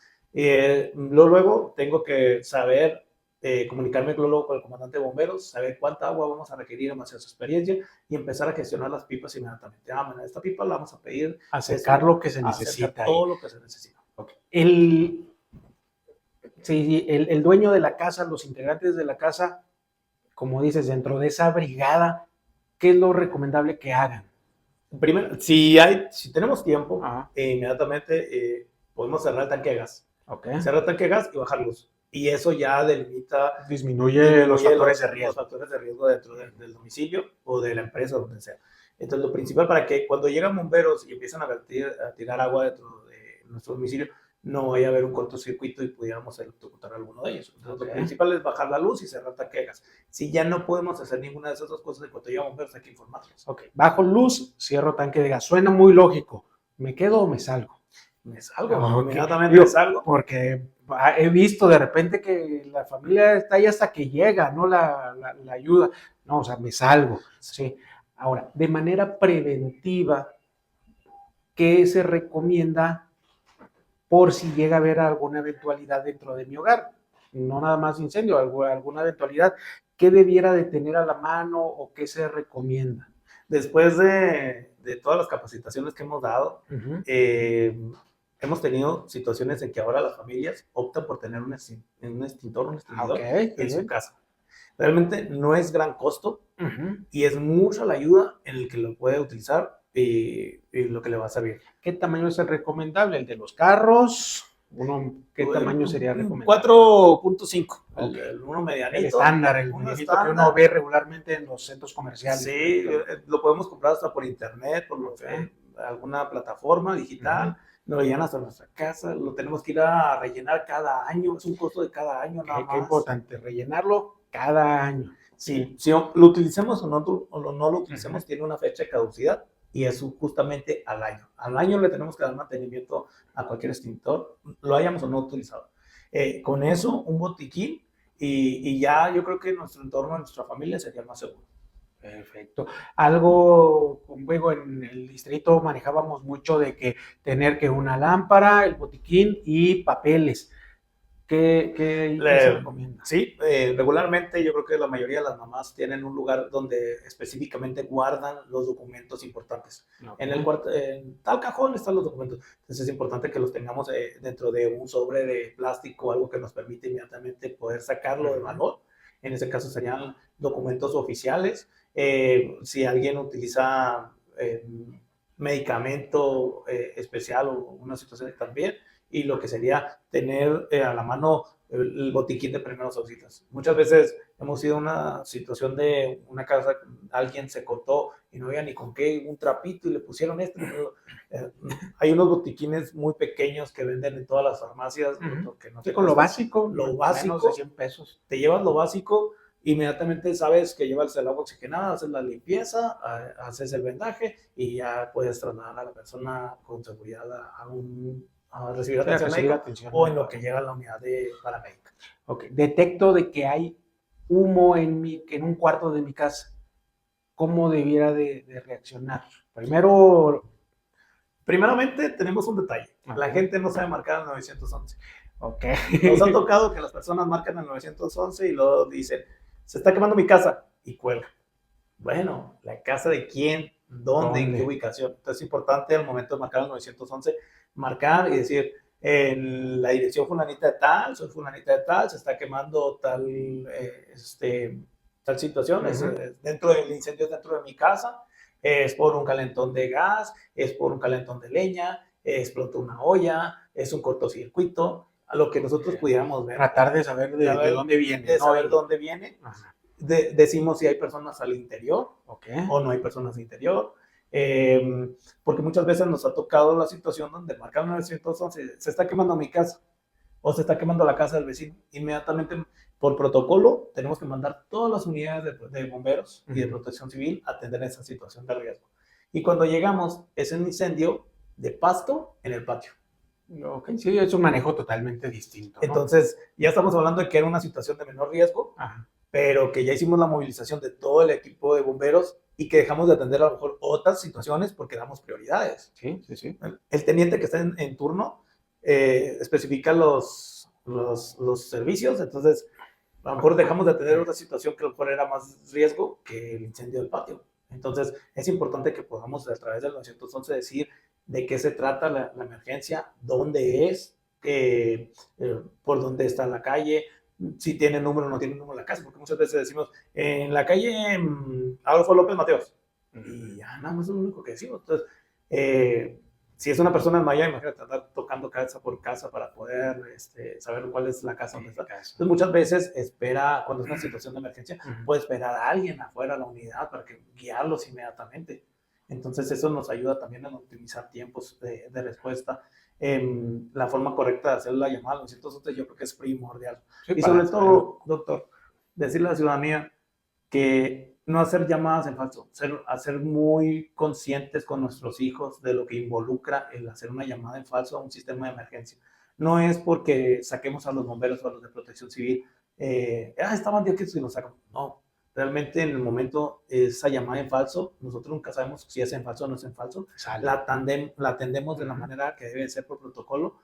luego tengo que saber comunicarme luego con el comandante de bomberos, saber cuánta agua vamos a requerir en base a su experiencia y empezar a gestionar las pipas inmediatamente. Bueno, esta pipa la vamos a pedir. Acercar lo que se necesita. Todo lo que se necesita. Okay. El dueño de la casa, los integrantes de la casa, como dices, dentro de esa brigada, ¿qué es lo recomendable que hagan? Primero, si tenemos tiempo, inmediatamente podemos cerrar el tanque de gas. Okay. Cerrar el tanque de gas y bajar luz. Y eso ya disminuye los factores de riesgo. Los factores de riesgo dentro del domicilio o de la empresa, donde sea. Entonces, lo principal para que cuando llegan bomberos y empiezan a tirar agua dentro de nuestro domicilio, no vaya a haber un cortocircuito y pudiéramos electrocutar a alguno de ellos. Entonces, lo principal es bajar la luz y cerrar el tanque de gas. Si ya no podemos hacer ninguna de esas dos cosas, en cuanto llegan bomberos hay que informarlos. Ok, bajo luz, cierro tanque de gas. Suena muy lógico. ¿Me quedo o me salgo? Me salgo, inmediatamente me salgo. Porque he visto de repente que la familia está ahí hasta que llega, ¿no? La ayuda. No, o sea, me salgo. Sí. Ahora, de manera preventiva, ¿qué se recomienda por si llega a haber alguna eventualidad dentro de mi hogar? No nada más incendio, alguna eventualidad. ¿Qué debiera de tener a la mano o qué se recomienda? Después de todas las capacitaciones que hemos dado, Ujú. hemos tenido situaciones en que ahora las familias optan por tener un extintor, un extinguidor Ok, en su bien. casa. Realmente no es gran costo Ujú. y es mucha la ayuda en el que lo puede utilizar y lo que le va a servir. ¿Qué tamaño es el recomendable? ¿El de los carros? ¿Qué tamaño sería recomendable? 4.5, Ok. el uno El medianito. estándar, el Uno medianito que uno estándar. ve regularmente en los centros comerciales. Sí, lo podemos comprar hasta por internet, Ok. alguna plataforma digital. Ujú. Nos lo llegan hasta nuestra casa, lo tenemos que ir a rellenar cada año, es un costo de cada año nada Qué más. importante, rellenarlo cada año. Sí, si lo utilicemos o no lo utilicemos, Ujú. tiene una fecha de caducidad y es justamente al año. Al año le tenemos que dar mantenimiento a cualquier extintor, lo hayamos o no utilizado. Con eso, un botiquín y ya yo creo que nuestro entorno, nuestra familia sería más seguro. Perfecto. Algo, luego en el distrito manejábamos mucho de que tener que una lámpara, el botiquín y papeles. ¿Qué se recomienda? Sí, regularmente yo creo que la mayoría de las mamás tienen un lugar donde específicamente guardan los documentos importantes. Ok. En tal cajón están los documentos. Entonces es importante que los tengamos dentro de un sobre de plástico, algo que nos permite inmediatamente poder sacarlo de valor. En ese caso serían documentos oficiales. Si alguien utiliza medicamento especial o una situación también, y lo que sería tener a la mano el botiquín de primeros auxilios. Muchas veces hemos sido una situación de una casa, alguien se cortó y no había ni con qué, un trapito y le pusieron esto. Hay unos botiquines muy pequeños que venden en todas las farmacias. Uh-huh. Que no Sí, te con lo cuesta. básico, Lo menos de básico, 100 pesos. te llevas lo básico, inmediatamente sabes que llevas el agua oxigenada, haces la limpieza, haces el vendaje y ya puedes trasladar a la persona con seguridad a recibir atención médica o en lo que llega a la unidad de paramédica. Ok, detecto de que hay humo en un cuarto de mi casa. ¿Cómo debiera de reaccionar? Primeramente, tenemos un detalle. Okay. La gente no sabe marcar el 911. Ok. Nos ha tocado que las personas marcan el 911 y luego dicen, se está quemando mi casa, y cuelgan. Bueno, ¿la casa de quién? ¿Dónde? ¿En qué ubicación? Entonces es importante al momento de marcar el 911, marcar y decir, en la dirección fulanita de tal, soy fulanita de tal, se está quemando tal situación, es dentro del incendio dentro de mi casa, es por un calentón de gas, es por un calentón de leña, explotó una olla, es un cortocircuito, a lo que nosotros pudiéramos ver. Tratar de saber de dónde viene. De saber dónde viene. Decimos si hay personas al interior o no hay personas al interior. Porque muchas veces nos ha tocado la situación donde marcan 911, se está quemando mi casa o se está quemando la casa del vecino. Inmediatamente, por protocolo, tenemos que mandar todas las unidades de bomberos y de protección civil a atender esa situación de riesgo. Y cuando llegamos, es un incendio de pasto en el patio. Okay, sí, es un manejo totalmente distinto, ¿no? Entonces, ya estamos hablando de que era una situación de menor riesgo, pero que ya hicimos la movilización de todo el equipo de bomberos y que dejamos de atender a lo mejor otras situaciones porque damos prioridades. Sí, sí, sí. El teniente que está en turno especifica los servicios, entonces a lo mejor dejamos de atender otra situación que a lo mejor era más riesgo que el incendio del patio. Entonces es importante que podamos a través del 911 decir de qué se trata la emergencia, dónde es, por dónde está la calle, si tiene número o no tiene número la casa, porque muchas veces decimos, en la calle Adolfo López Mateos, y ya nada más es lo único que decimos. Entonces, si es una persona en Maya, imagínate andar tocando casa por casa para poder saber cuál es la casa donde está. Entonces, muchas veces espera, cuando es una situación de emergencia, puede esperar a alguien afuera de la unidad para que guiarlos inmediatamente. Entonces, eso nos ayuda también a optimizar tiempos de respuesta. La forma correcta de hacer la llamada al 911 yo creo que es primordial. Sí, y sobre todo, doctor, decirle a la ciudadanía que no hacer llamadas en falso, hacer muy conscientes con nuestros hijos de lo que involucra el hacer una llamada en falso a un sistema de emergencia. No es porque saquemos a los bomberos o a los de protección civil, estaban bien que se los sacan. No, realmente en el momento esa llamada en falso, nosotros nunca sabemos si es en falso o no es en falso. La atendemos de la manera que debe ser por protocolo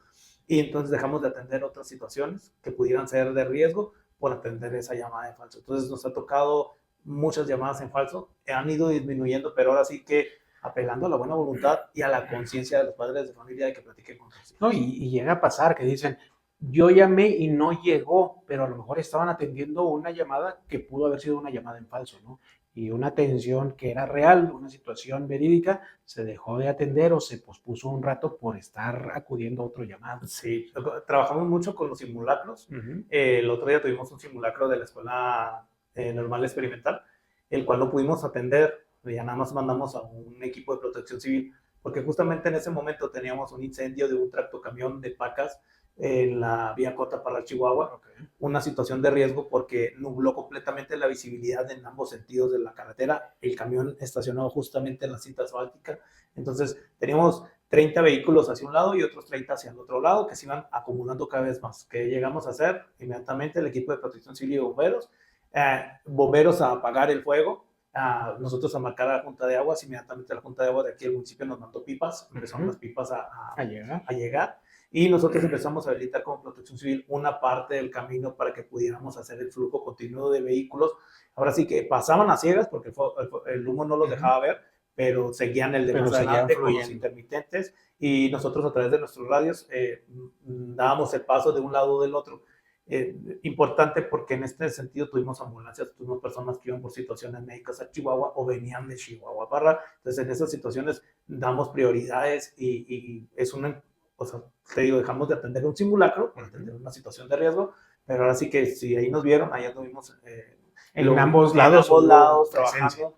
y entonces dejamos de atender otras situaciones que pudieran ser de riesgo por atender esa llamada en falso. Entonces nos ha tocado muchas llamadas en falso, han ido disminuyendo, pero ahora sí que apelando a la buena voluntad y a la conciencia de los padres de familia de que platiquen con sus hijos. No, y llega a pasar que dicen, yo llamé y no llegó, pero a lo mejor estaban atendiendo una llamada que pudo haber sido una llamada en falso, ¿no? Y una atención que era real, una situación verídica, se dejó de atender o se pospuso un rato por estar acudiendo a otro llamado. Sí, trabajamos mucho con los simulacros. El otro día tuvimos un simulacro de la Escuela Normal Experimental, el cual no pudimos atender, ya nada más mandamos a un equipo de protección civil, porque justamente en ese momento teníamos un incendio de un tractocamión de pacas en la vía Cota para Chihuahua, una situación de riesgo porque nubló completamente la visibilidad en ambos sentidos de la carretera, el camión estacionado justamente en la cinta asfáltica, entonces teníamos 30 vehículos hacia un lado y otros 30 hacia el otro lado, que se iban acumulando cada vez más. ¿Qué llegamos a hacer? Inmediatamente el equipo de protección civil y bomberos a apagar el fuego, nosotros a marcar a la Junta de Aguas, inmediatamente la Junta de Aguas de aquí del municipio nos mandó pipas, empezaron las pipas a llegar, y nosotros empezamos a habilitar con protección civil una parte del camino para que pudiéramos hacer el flujo continuo de vehículos. Ahora sí que pasaban a ciegas porque el humo no los dejaba ver, pero seguían el de más adelante con los intermitentes, y nosotros a través de nuestros radios dábamos el paso de un lado o del otro. Importante porque en este sentido tuvimos ambulancias, tuvimos personas que iban por situaciones médicas a Chihuahua o venían de Chihuahua para, entonces en esas situaciones damos prioridades y es una, o sea, te digo, dejamos de atender un simulacro por atender una situación de riesgo, pero ahora sí que si ahí nos vieron, ahí anduvimos en ambos lados trabajando.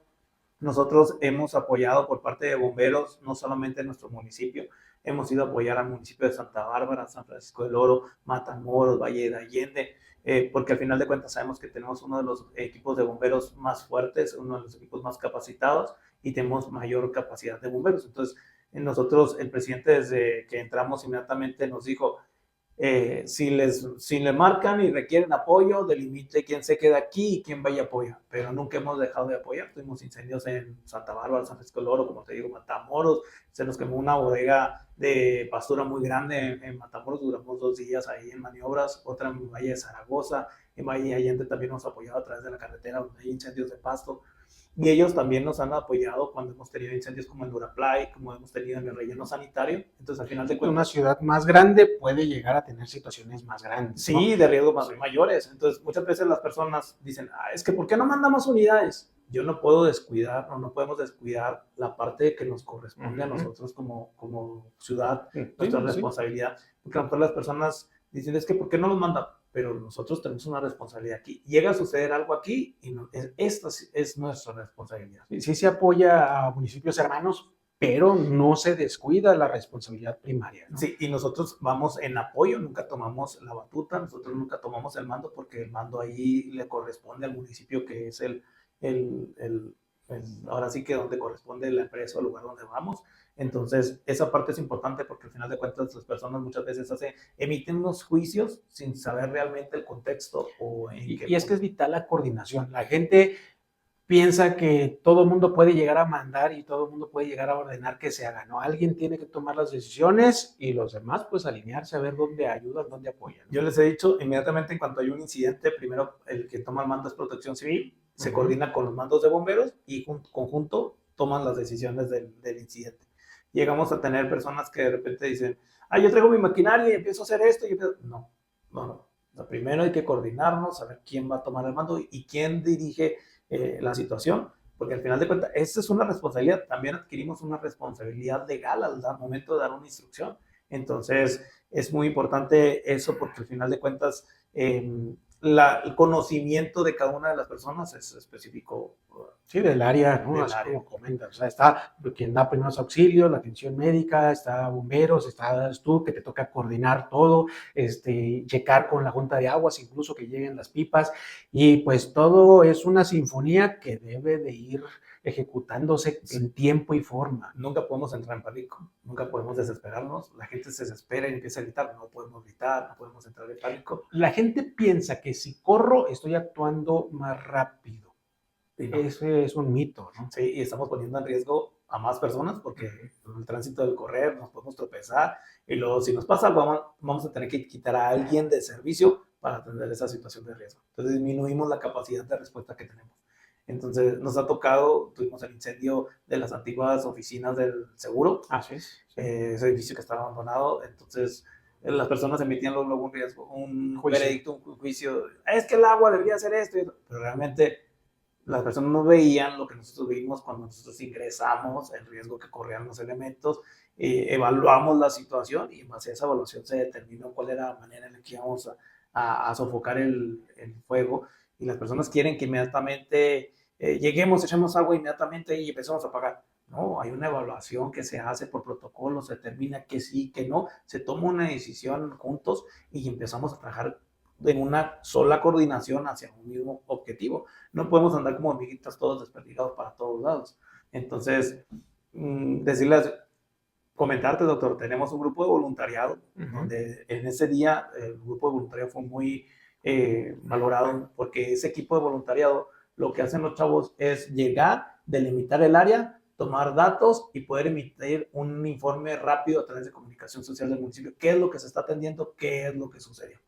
Nosotros hemos apoyado por parte de bomberos, no solamente en nuestro municipio, hemos ido a apoyar al municipio de Santa Bárbara, San Francisco del Oro, Matamoros, Valle de Allende, porque al final de cuentas sabemos que tenemos uno de los equipos de bomberos más fuertes, uno de los equipos más capacitados y tenemos mayor capacidad de bomberos. Entonces, nosotros, el presidente desde que entramos inmediatamente nos dijo, si le marcan y requieren apoyo, delimite quién se queda aquí y quién vaya a apoyar, pero nunca hemos dejado de apoyar. Tuvimos incendios en Santa Bárbara, San Francisco del Oro, como te digo, Matamoros, se nos quemó una bodega de pastura muy grande en Matamoros, duramos 2 días ahí en maniobras, otra en Valle de Zaragoza, en Valle de Allende también nos ha apoyado a través de la carretera donde hay incendios de pasto. Y ellos también nos han apoyado cuando hemos tenido incendios como en Duraplay, como hemos tenido en el relleno sanitario. Entonces, al final de cuentas, una ciudad más grande puede llegar a tener situaciones más grandes. Sí, ¿no? De riesgo mayores. Entonces, muchas veces las personas dicen, es que ¿por qué no mandamos unidades? Yo no puedo descuidar, o no podemos descuidar la parte que nos corresponde a nosotros como ciudad, nuestra responsabilidad. Porque a lo mejor las personas dicen, es que ¿por qué no los mandan? Pero nosotros tenemos una responsabilidad aquí. Llega a suceder algo aquí y esta es nuestra responsabilidad. Sí se apoya a municipios hermanos, pero no se descuida la responsabilidad primaria, ¿no? Sí, y nosotros vamos en apoyo, nunca tomamos la batuta, nosotros nunca tomamos el mando porque el mando ahí le corresponde al municipio, que es ahora sí que donde corresponde la empresa o el lugar donde vamos. Entonces, esa parte es importante porque al final de cuentas las personas muchas veces emiten unos juicios sin saber realmente el contexto. Y es que es vital la coordinación. La gente piensa que todo el mundo puede llegar a mandar y todo el mundo puede llegar a ordenar que se haga, ¿no? Alguien tiene que tomar las decisiones y los demás pues alinearse a ver dónde ayudan, dónde apoyan, ¿no? Yo les he dicho, inmediatamente en cuanto hay un incidente, primero el que toma el mando es Protección Civil, se coordina con los mandos de bomberos y conjunto toman las decisiones del incidente. Llegamos a tener personas que de repente dicen, yo traigo mi maquinaria y empiezo a hacer esto. No. Primero hay que coordinarnos, saber quién va a tomar el mando y quién dirige la situación, porque al final de cuentas, esta es una responsabilidad. También adquirimos una responsabilidad legal al momento de dar una instrucción. Entonces, es muy importante eso porque al final de cuentas, el conocimiento de cada una de las personas es específico. Sí, del área, ¿no? Así como comentas. O sea, está quien da primeros auxilios, la atención médica, está bomberos, estás tú, que te toca coordinar todo, checar con la Junta de Aguas, incluso que lleguen las pipas, y pues todo es una sinfonía que debe de ir ejecutándose en tiempo y forma. Nunca podemos entrar en pánico, nunca podemos desesperarnos. La gente se desespera y empieza a gritar, no podemos gritar, no podemos entrar en pánico. La gente piensa que si corro estoy actuando más rápido. No. Ese es un mito, ¿no? Sí, y estamos poniendo en riesgo a más personas porque en el tránsito del correr nos podemos tropezar y luego si nos pasa algo vamos a tener que quitar a alguien de servicio para atender esa situación de riesgo. Entonces disminuimos la capacidad de respuesta que tenemos. Entonces nos ha tocado, tuvimos el incendio de las antiguas oficinas del seguro, Así es. ese edificio que estaba abandonado, entonces las personas emitían luego un riesgo, un Juicio. veredicto, un juicio, es que el agua debería hacer esto, pero realmente las personas no veían lo que nosotros vimos cuando nosotros ingresamos, el riesgo que corrían los elementos, evaluamos la situación y en base a esa evaluación se determinó cuál era la manera en la que íbamos a sofocar el fuego, y las personas quieren que inmediatamente lleguemos, echemos agua inmediatamente y empezamos a apagar. No, hay una evaluación que se hace por protocolo, se determina que sí, que no, se toma una decisión juntos y empezamos a trabajar en una sola coordinación hacia un mismo objetivo. No podemos andar como amiguitas todos desperdigados para todos lados. Entonces, decirles, comentarte, doctor, tenemos un grupo de voluntariado, donde en ese día el grupo de voluntariado fue muy valorado, porque ese equipo de voluntariado, lo que hacen los chavos es llegar, delimitar el área, tomar datos y poder emitir un informe rápido a través de comunicación social del municipio. ¿Qué es lo que se está atendiendo? ¿Qué es lo que sucedió?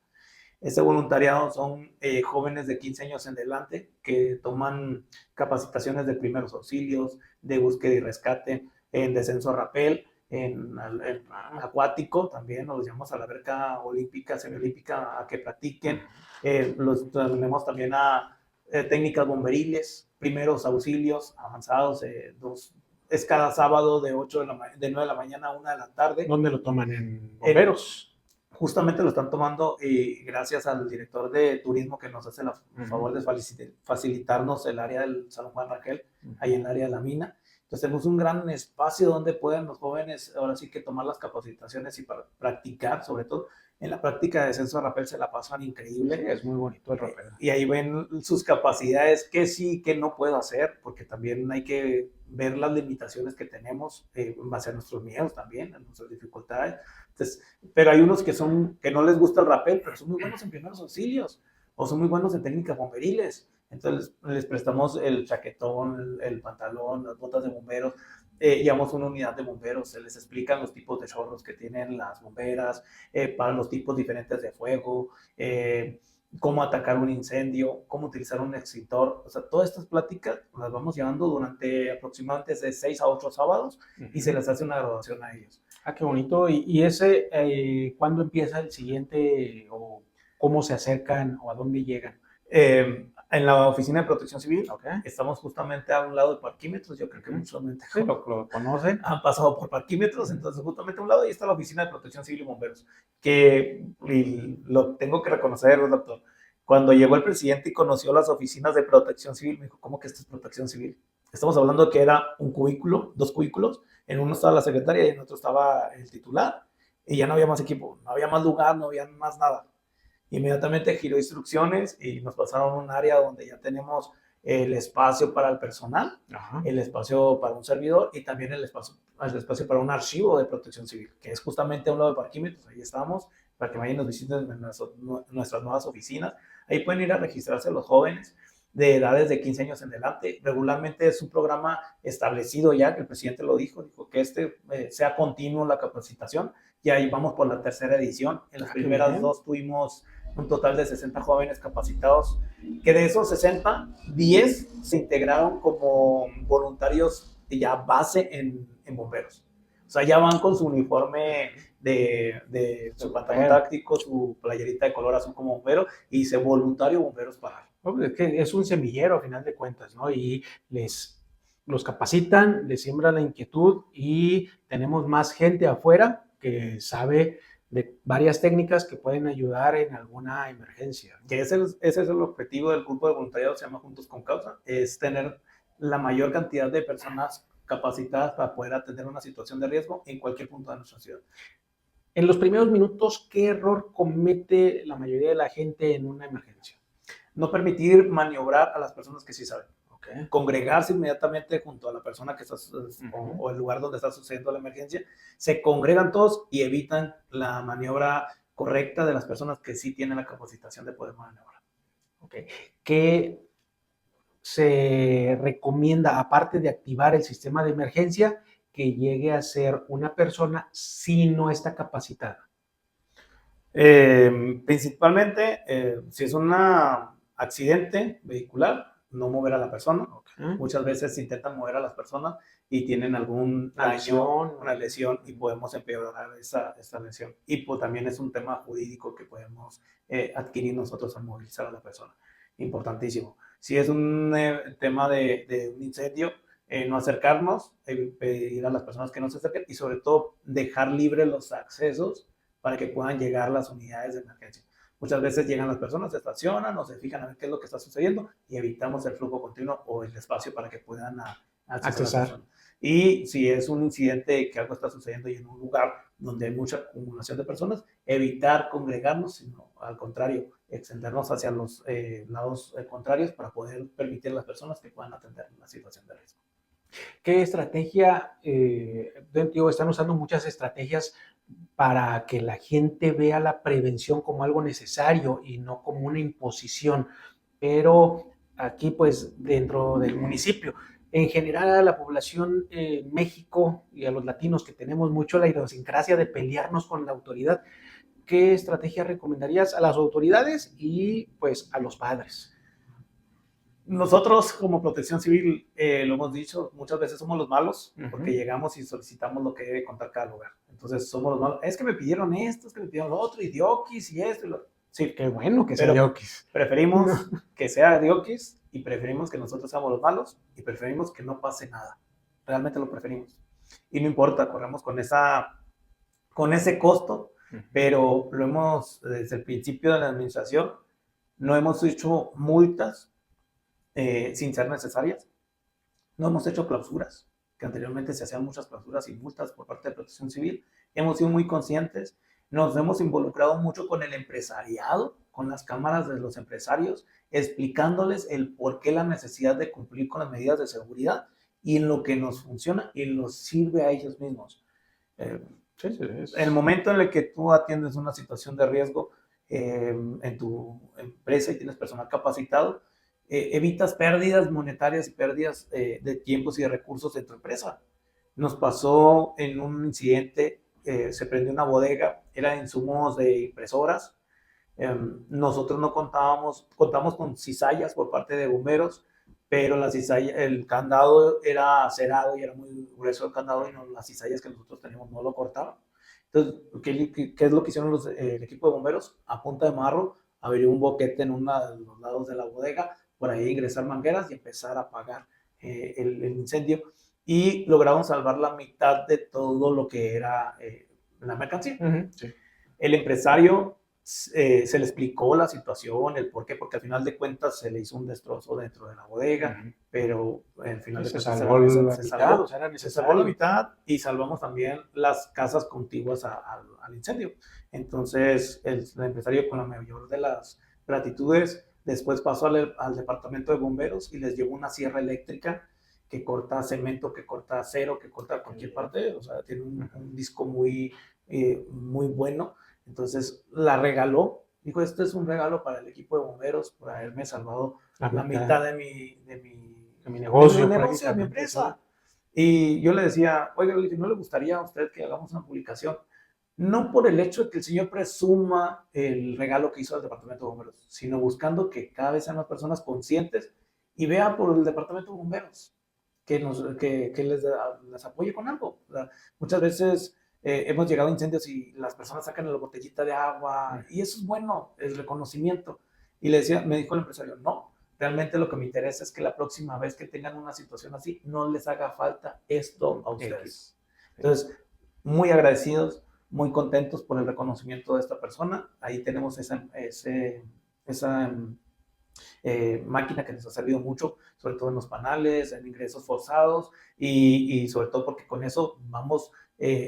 Este voluntariado son jóvenes de 15 años en adelante que toman capacitaciones de primeros auxilios, de búsqueda y rescate, en descenso a rapel, en acuático también, nos llamamos a la alberca olímpica, semiolímpica, a que practiquen. Los tenemos también a técnicas bomberiles, primeros auxilios avanzados, es cada sábado de 9 de la mañana a 1 de la tarde. ¿Dónde lo toman? ¿En bomberos? Justamente lo están tomando gracias al director de turismo que nos hace el favor de facilitarnos el área del Salón Juan Rangel, ahí en el área de la mina. Entonces tenemos un gran espacio donde pueden los jóvenes ahora sí que tomar las capacitaciones y para practicar, sobre todo en la práctica de descenso a rapel se la pasan increíble. Sí, es muy bonito el rapel. Y ahí ven sus capacidades, qué sí, qué no puedo hacer, porque también hay que ver las limitaciones que tenemos en base a nuestros miedos también, a nuestras dificultades. Entonces, pero hay unos que no les gusta el rapel, pero son muy buenos en primeros auxilios o son muy buenos en técnicas bomberiles. Entonces les prestamos el chaquetón, el pantalón, las botas de bomberos. Llevamos una unidad de bomberos, se les explican los tipos de chorros que tienen las bomberas, para los tipos diferentes de fuego, cómo atacar un incendio, cómo utilizar un extintor. O sea, todas estas pláticas las vamos llevando durante aproximadamente de 6 a 8 sábados y se les hace una graduación a ellos. Ah, qué bonito. ¿Y ese, cuándo empieza el siguiente o cómo se acercan o a dónde llegan? En la Oficina de Protección Civil, Okay. Estamos justamente a un lado de parquímetros. Yo creo que muchos sí, lo conocen. Han pasado por parquímetros, entonces justamente a un lado ahí está la Oficina de Protección Civil y Bomberos, que y lo tengo que reconocer, doctor. Cuando llegó el presidente y conoció las oficinas de Protección Civil, me dijo, ¿cómo que esto es Protección Civil? Estamos hablando de que era un cubículo, 2 cubículos, en uno estaba la secretaria y en otro estaba el titular, y ya no había más equipo, no había más lugar, no había más nada. Inmediatamente giró instrucciones y nos pasaron a un área donde ya tenemos el espacio para el personal, el espacio para un servidor y también el espacio para un archivo de Protección Civil, que es justamente a un lado de parquímetros. Ahí estamos, para que vayan y nos visiten en nuestras nuevas oficinas. Ahí pueden ir a registrarse los jóvenes de edades de 15 años en adelante. Regularmente es un programa establecido ya, que el presidente lo dijo que sea continuo la capacitación. Y ahí vamos por la 3ª edición. En las primeras 2 tuvimos un total de 60 jóvenes capacitados, que de esos 60, 10 se integraron como voluntarios ya base en bomberos. O sea, ya van con su uniforme de su pantalón táctico, su playerita de color azul como bombero y dice voluntario bomberos para. Es que es un semillero a final de cuentas, ¿no? Y los capacitan, les siembran la inquietud y tenemos más gente afuera que sabe de varias técnicas que pueden ayudar en alguna emergencia. Que ese es el objetivo del grupo de voluntariado, se llama Juntos con Causa, es tener la mayor cantidad de personas capacitadas para poder atender una situación de riesgo en cualquier punto de nuestra ciudad. En los primeros minutos, ¿qué error comete la mayoría de la gente en una emergencia? No permitir maniobrar a las personas que sí saben. Okay. Congregarse inmediatamente junto a la persona que está o el lugar donde está sucediendo la emergencia, se congregan todos y evitan la maniobra correcta de las personas que sí tienen la capacitación de poder maniobrar. Okay. ¿Qué se recomienda, aparte de activar el sistema de emergencia, que llegue a ser una persona si no está capacitada? Principalmente, si es un accidente vehicular, no mover a la persona. Okay. Muchas veces intentan mover a las personas y tienen algún Una daño, lesión. una lesión, y podemos empeorar esa lesión. Y pues también es un tema jurídico que podemos adquirir nosotros al movilizar a la persona. Importantísimo. Si es un tema de un incendio, no acercarnos, pedir a las personas que no se acerquen y sobre todo dejar libres los accesos para que puedan llegar las unidades de emergencia. Muchas veces llegan las personas, se estacionan o se fijan a ver qué es lo que está sucediendo y evitamos el flujo continuo o el espacio para que puedan accesar. Y si es un incidente que algo está sucediendo y en un lugar donde hay mucha acumulación de personas, evitar congregarnos, sino al contrario, extendernos hacia los lados contrarios para poder permitir a las personas que puedan atender la situación de riesgo. ¿Qué estrategia? Están usando muchas estrategias para que la gente vea la prevención como algo necesario y no como una imposición. Pero aquí, pues, dentro del municipio, en general a la población en México y a los latinos que tenemos mucho la idiosincrasia de pelearnos con la autoridad, ¿qué estrategia recomendarías a las autoridades y pues a los padres? Nosotros como Protección Civil, lo hemos dicho, muchas veces somos los malos, porque llegamos y solicitamos lo que debe contar cada lugar. Entonces somos los malos. Es que me pidieron esto, es que me pidieron lo otro, y dioquis y esto. Y lo... Sí, qué bueno que sea dioquis. Preferimos que sea dioquis y preferimos que nosotros seamos los malos y preferimos que no pase nada. Realmente lo preferimos. Y no importa, corremos con ese costo, pero lo hemos, desde el principio de la administración, no hemos hecho multas sin ser necesarias. No hemos hecho clausuras, que anteriormente se hacían muchas clausuras y multas por parte de Protección Civil. Hemos sido muy conscientes, nos hemos involucrado mucho con el empresariado, con las cámaras de los empresarios, explicándoles el por qué la necesidad de cumplir con las medidas de seguridad y en lo que nos funciona y nos sirve a ellos mismos. El momento en el que tú atiendes una situación de riesgo en tu empresa y tienes personal capacitado, evitas pérdidas monetarias y pérdidas de tiempos y de recursos en tu empresa. Nos pasó en un incidente, se prendió una bodega, era de insumos de impresoras. Nosotros no contamos con cizallas por parte de bomberos, pero el candado era cerrado y era muy grueso el candado y las cizallas que nosotros teníamos no lo cortaban. Entonces, ¿qué es lo que hicieron el equipo de bomberos? A punta de marro, abrió un boquete en uno de los lados de la bodega, por ahí ingresar mangueras y empezar a apagar el incendio, y lograron salvar la mitad de todo lo que era la mercancía. Sí. El empresario se le explicó la situación, el por qué, porque al final de cuentas se le hizo un destrozo dentro de la bodega, pero al final de cuentas se salvó la mitad y salvamos también las casas contiguas al incendio. Entonces el empresario, con la mayor de las gratitudes, después pasó al departamento de bomberos y les llevó una sierra eléctrica que corta cemento, que corta acero, que corta cualquier parte. O sea, tiene un disco muy bueno. Entonces la regaló. Dijo, este es un regalo para el equipo de bomberos por haberme salvado la mitad de mi negocio, de mi empresa. Y yo le decía, oiga, ¿no le gustaría a usted que hagamos una publicación? No por el hecho de que el señor presuma el regalo que hizo al departamento de bomberos, sino buscando que cada vez sean más personas conscientes y vean por el departamento de bomberos que les apoye con algo. O sea, muchas veces hemos llegado a incendios y las personas sacan la botellita de agua y eso es bueno, el reconocimiento. Y me dijo el empresario, no, realmente lo que me interesa es que la próxima vez que tengan una situación así, no les haga falta esto a ustedes. Entonces, muy agradecidos, muy contentos por el reconocimiento de esta persona. Ahí tenemos esa máquina que nos ha servido mucho, sobre todo en los panales, en ingresos forzados y sobre todo porque con eso vamos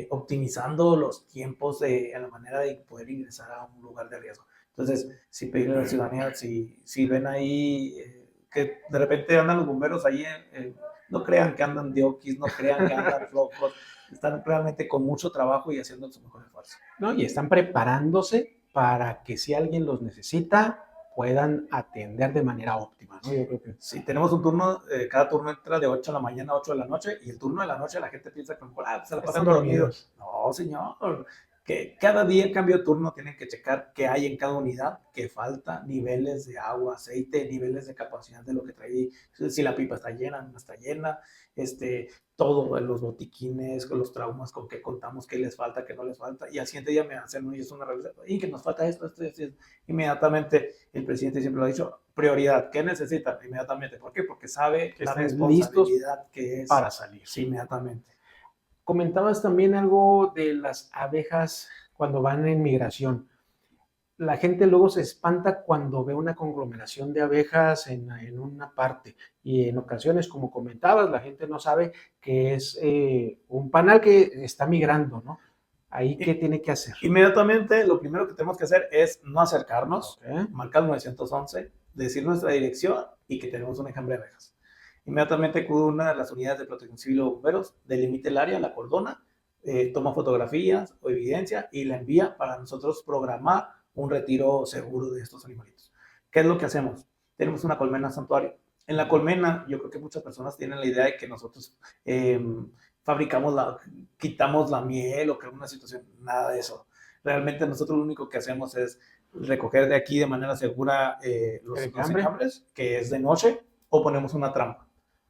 optimizando los tiempos en la manera de poder ingresar a un lugar de riesgo. Entonces, si pedirle a la ciudadanía, si ven ahí que de repente andan los bomberos ahí, no crean que andan dioquis, no crean que andan flojos, están realmente con mucho trabajo y haciendo su mejor esfuerzo. ¿No? Y están preparándose para que si alguien los necesita, puedan atender de manera óptima, ¿no? Yo creo que sí, tenemos un turno, cada turno entra de 8 de la mañana a 8 de la noche, y el turno de la noche la gente piensa que se la pasan dormidos. No, señor, que cada día cambio de turno tienen que checar qué hay en cada unidad, qué falta, niveles de agua, aceite, niveles de capacidad de lo que trae, si la pipa está llena, no está llena, todo, los botiquines, con los traumas con que contamos, qué les falta, qué no les falta, y al siguiente día me hacen ellos una revisión, y que nos falta esto, y inmediatamente el presidente siempre lo ha dicho, prioridad, ¿qué necesitan? Inmediatamente, ¿por qué? Porque sabe Que la estén responsabilidad que es para salir. sí, inmediatamente. Comentabas también algo de las abejas cuando van en migración. La gente luego se espanta cuando ve una conglomeración de abejas en una parte y en ocasiones, como comentabas, la gente no sabe que es un panal que está migrando, ¿no? Ahí, ¿qué tiene que hacer? Inmediatamente, lo primero que tenemos que hacer es no acercarnos, Okay. marcar 911, decir nuestra dirección y que tenemos un enjambre de abejas. Inmediatamente acude una de las unidades de protección civil o bomberos, delimita el área, la cordona, toma fotografías o evidencia y la envía para nosotros programar un retiro seguro de estos animalitos. ¿Qué es lo que hacemos? Tenemos una colmena santuario. En la colmena, yo creo que muchas personas tienen la idea de que nosotros quitamos la miel o que alguna situación, nada de eso. Realmente nosotros lo único que hacemos es recoger de aquí de manera segura los enjambres, que es de noche, o ponemos una trampa.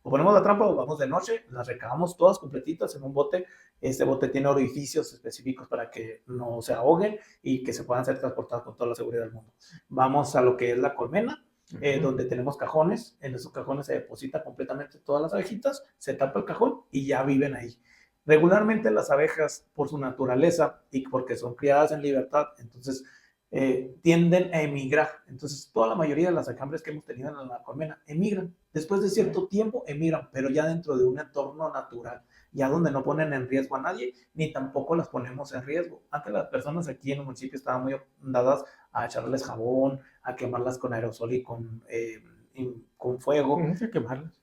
O ponemos la trampa o vamos de noche, las recabamos todas completitas en un bote. Este bote tiene orificios específicos para que no se ahoguen y que se puedan ser transportados con toda la seguridad del mundo. Vamos a lo que es la colmena, donde tenemos cajones. En esos cajones se deposita completamente todas las abejitas, se tapa el cajón y ya viven ahí. Regularmente las abejas, por su naturaleza y porque son criadas en libertad, entonces tienden a emigrar. Entonces, toda la mayoría de las enjambres que hemos tenido en la colmena emigran. Después de cierto tiempo emigran, pero ya dentro de un entorno natural, ya donde no ponen en riesgo a nadie, ni tampoco las ponemos en riesgo. Antes las personas aquí en el municipio estaban muy dadas a echarles jabón, a quemarlas con aerosol y con fuego,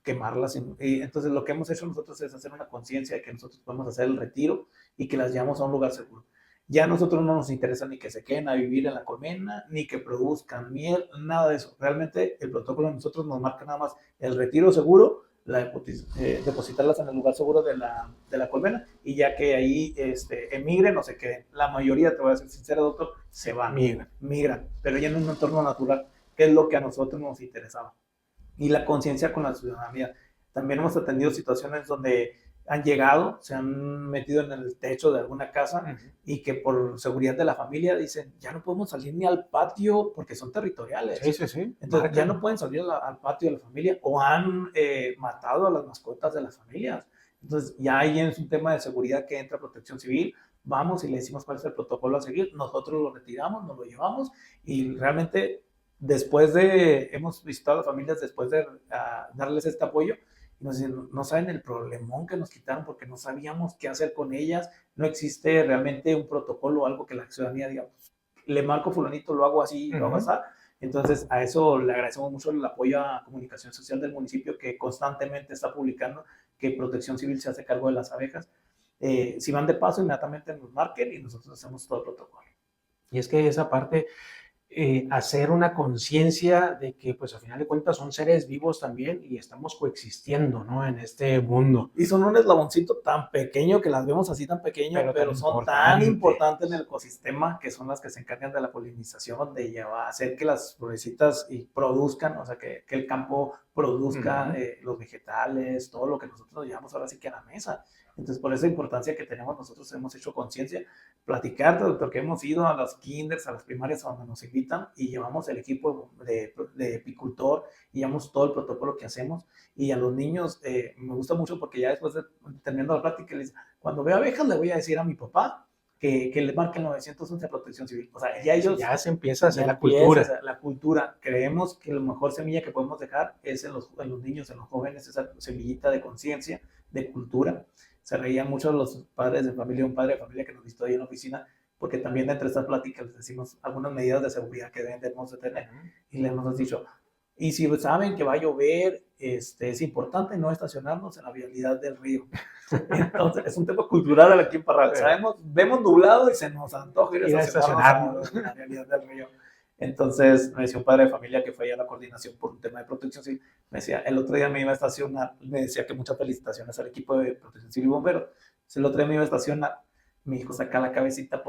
quemarlas. Y entonces lo que hemos hecho nosotros es hacer una conciencia de que nosotros podemos hacer el retiro y que las llevamos a un lugar seguro. Ya a nosotros no nos interesa ni que se queden a vivir en la colmena, ni que produzcan miel, nada de eso. Realmente el protocolo de nosotros nos marca nada más el retiro seguro, depositarlas en el lugar seguro de la colmena, y ya que ahí emigren o se queden. La mayoría, te voy a ser sincero, doctor, se van, migran, pero ya en un entorno natural, que es lo que a nosotros nos interesaba. Y la conciencia con la ciudadanía. También hemos atendido situaciones donde han llegado, se han metido en el techo de alguna casa y que por seguridad de la familia dicen, ya no podemos salir ni al patio porque son territoriales. Sí. Entonces ya no pueden salir al patio de la familia, o han matado a las mascotas de las familias. Entonces ya ahí es un tema de seguridad que entra Protección Civil. Vamos y le decimos cuál es el protocolo a seguir, nosotros lo retiramos, nos lo llevamos y realmente hemos visitado a las familias después de darles este apoyo. No saben el problemón que nos quitaron porque no sabíamos qué hacer con ellas. No existe realmente un protocolo o algo que la ciudadanía diga, pues, le marco fulanito, lo hago así, lo hago así. Entonces, a eso le agradecemos mucho el apoyo a Comunicación Social del municipio, que constantemente está publicando que Protección Civil se hace cargo de las abejas. Si van de paso, inmediatamente nos marquen y nosotros hacemos todo el protocolo. Y es que esa parte, hacer una conciencia de que, pues, a final de cuentas son seres vivos también y estamos coexistiendo, ¿no? En este mundo. Y son un eslaboncito tan pequeño, que las vemos así tan pequeño, pero son tan importantes en el ecosistema, que son las que se encargan de la polinización, de hacer que las florecitas produzcan, o sea, que el campo produzca los vegetales, todo lo que nosotros nos llevamos ahora sí que a la mesa. Entonces, por esa importancia que tenemos, nosotros hemos hecho conciencia, platicar, doctor, que hemos ido a los kinders, a las primarias, a donde nos invitan, y llevamos el equipo de apicultor, y llevamos todo el protocolo que hacemos, y a los niños me gusta mucho porque ya después de terminando la plática, cuando veo abejas le voy a decir a mi papá que le marque el 911 Protección Civil. O sea, ya ellos... Ya se empieza a hacer la cultura. La cultura. Creemos que la mejor semilla que podemos dejar es en los niños, en los jóvenes, esa semillita de conciencia, de cultura. Se reían mucho los padres de familia, un padre de familia que nos visitó ahí en la oficina, porque también entre estas pláticas les decimos algunas medidas de seguridad que debemos de tener, y le hemos dicho, y si saben que va a llover, es importante no estacionarnos en la vialidad del río. Entonces, es un tema cultural aquí en Parral. Sabemos, vemos nublado y se nos antoja ir a estacionarnos en la vialidad del río. Entonces, me decía un padre de familia que fue allá a la coordinación por un tema de protección civil. Me decía, el otro día me iba a estacionar, me decía que muchas felicitaciones al equipo de protección civil y bomberos. El otro día me iba a estacionar mi hijo saca la cabecita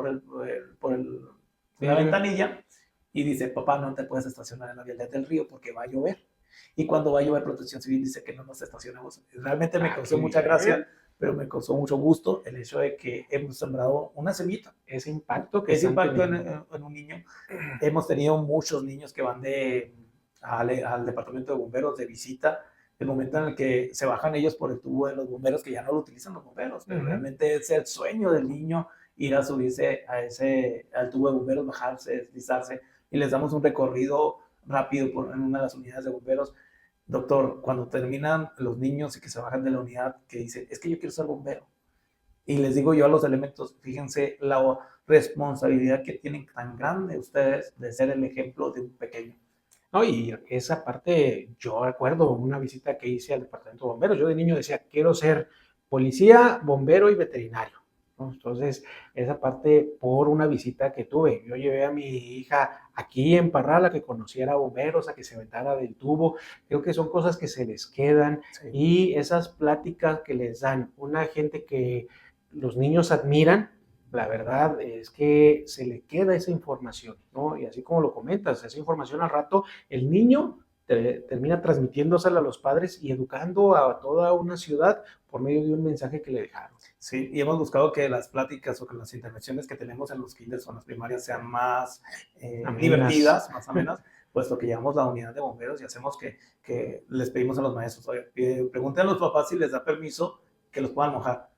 la ventanilla y dice, papá, no te puedes estacionar en la vialidad del río porque va a llover. Y cuando va a llover, Protección Civil dice que no nos estacionemos. Realmente me causó mucha gracia, pero me causó mucho gusto el hecho de que hemos sembrado una semillita. Ese impacto en un niño. Hemos tenido muchos niños que van al departamento de bomberos de visita, el momento en el que se bajan ellos por el tubo de los bomberos, que ya no lo utilizan los bomberos, pero realmente es el sueño del niño ir a subirse al tubo de bomberos, bajarse, deslizarse, y les damos un recorrido rápido en una de las unidades de bomberos. Doctor, cuando terminan los niños y que se bajan de la unidad, que dicen, es que yo quiero ser bombero. Y les digo yo a los elementos, fíjense la responsabilidad que tienen tan grande ustedes de ser el ejemplo de un pequeño. No, y esa parte, yo recuerdo una visita que hice al departamento de bomberos. Yo de niño decía, quiero ser policía, bombero y veterinario, ¿no? Entonces, esa parte por una visita que tuve. Yo llevé a mi hija aquí en Parral a que conociera bomberos, a que se aventara del tubo. Creo que son cosas que se les quedan, sí. Y esas pláticas que les dan una gente que los niños admiran, la verdad es que se le queda esa información, ¿no? Y así como lo comentas, esa información al rato, el niño termina transmitiéndosela a los padres y educando a toda una ciudad por medio de un mensaje que le dejaron. Sí, y hemos buscado que las pláticas o que las intervenciones que tenemos en los kinders o en las primarias sean más divertidas, más amenas, puesto que llevamos la unidad de bomberos y hacemos que les pedimos a los maestros, oye, pregunten a los papás si les da permiso que los puedan mojar.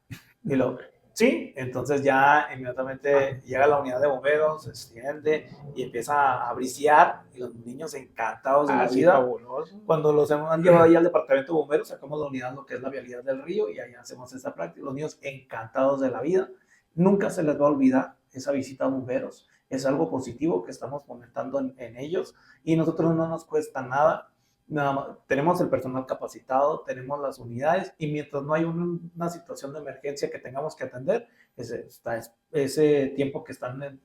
Y luego, sí, entonces ya inmediatamente llega la unidad de bomberos, se extiende y empieza a brisear y los niños encantados de la vida. Fabuloso. Cuando los han llevado ahí al departamento de bomberos, sacamos la unidad, lo que es la vialidad del río, y ahí hacemos esa práctica. Los niños encantados de la vida. Nunca se les va a olvidar esa visita a bomberos. Es algo positivo que estamos fomentando en ellos y nosotros no nos cuesta nada. Nada más, tenemos el personal capacitado, tenemos las unidades y mientras no hay una situación de emergencia que tengamos que atender, ese tiempo que están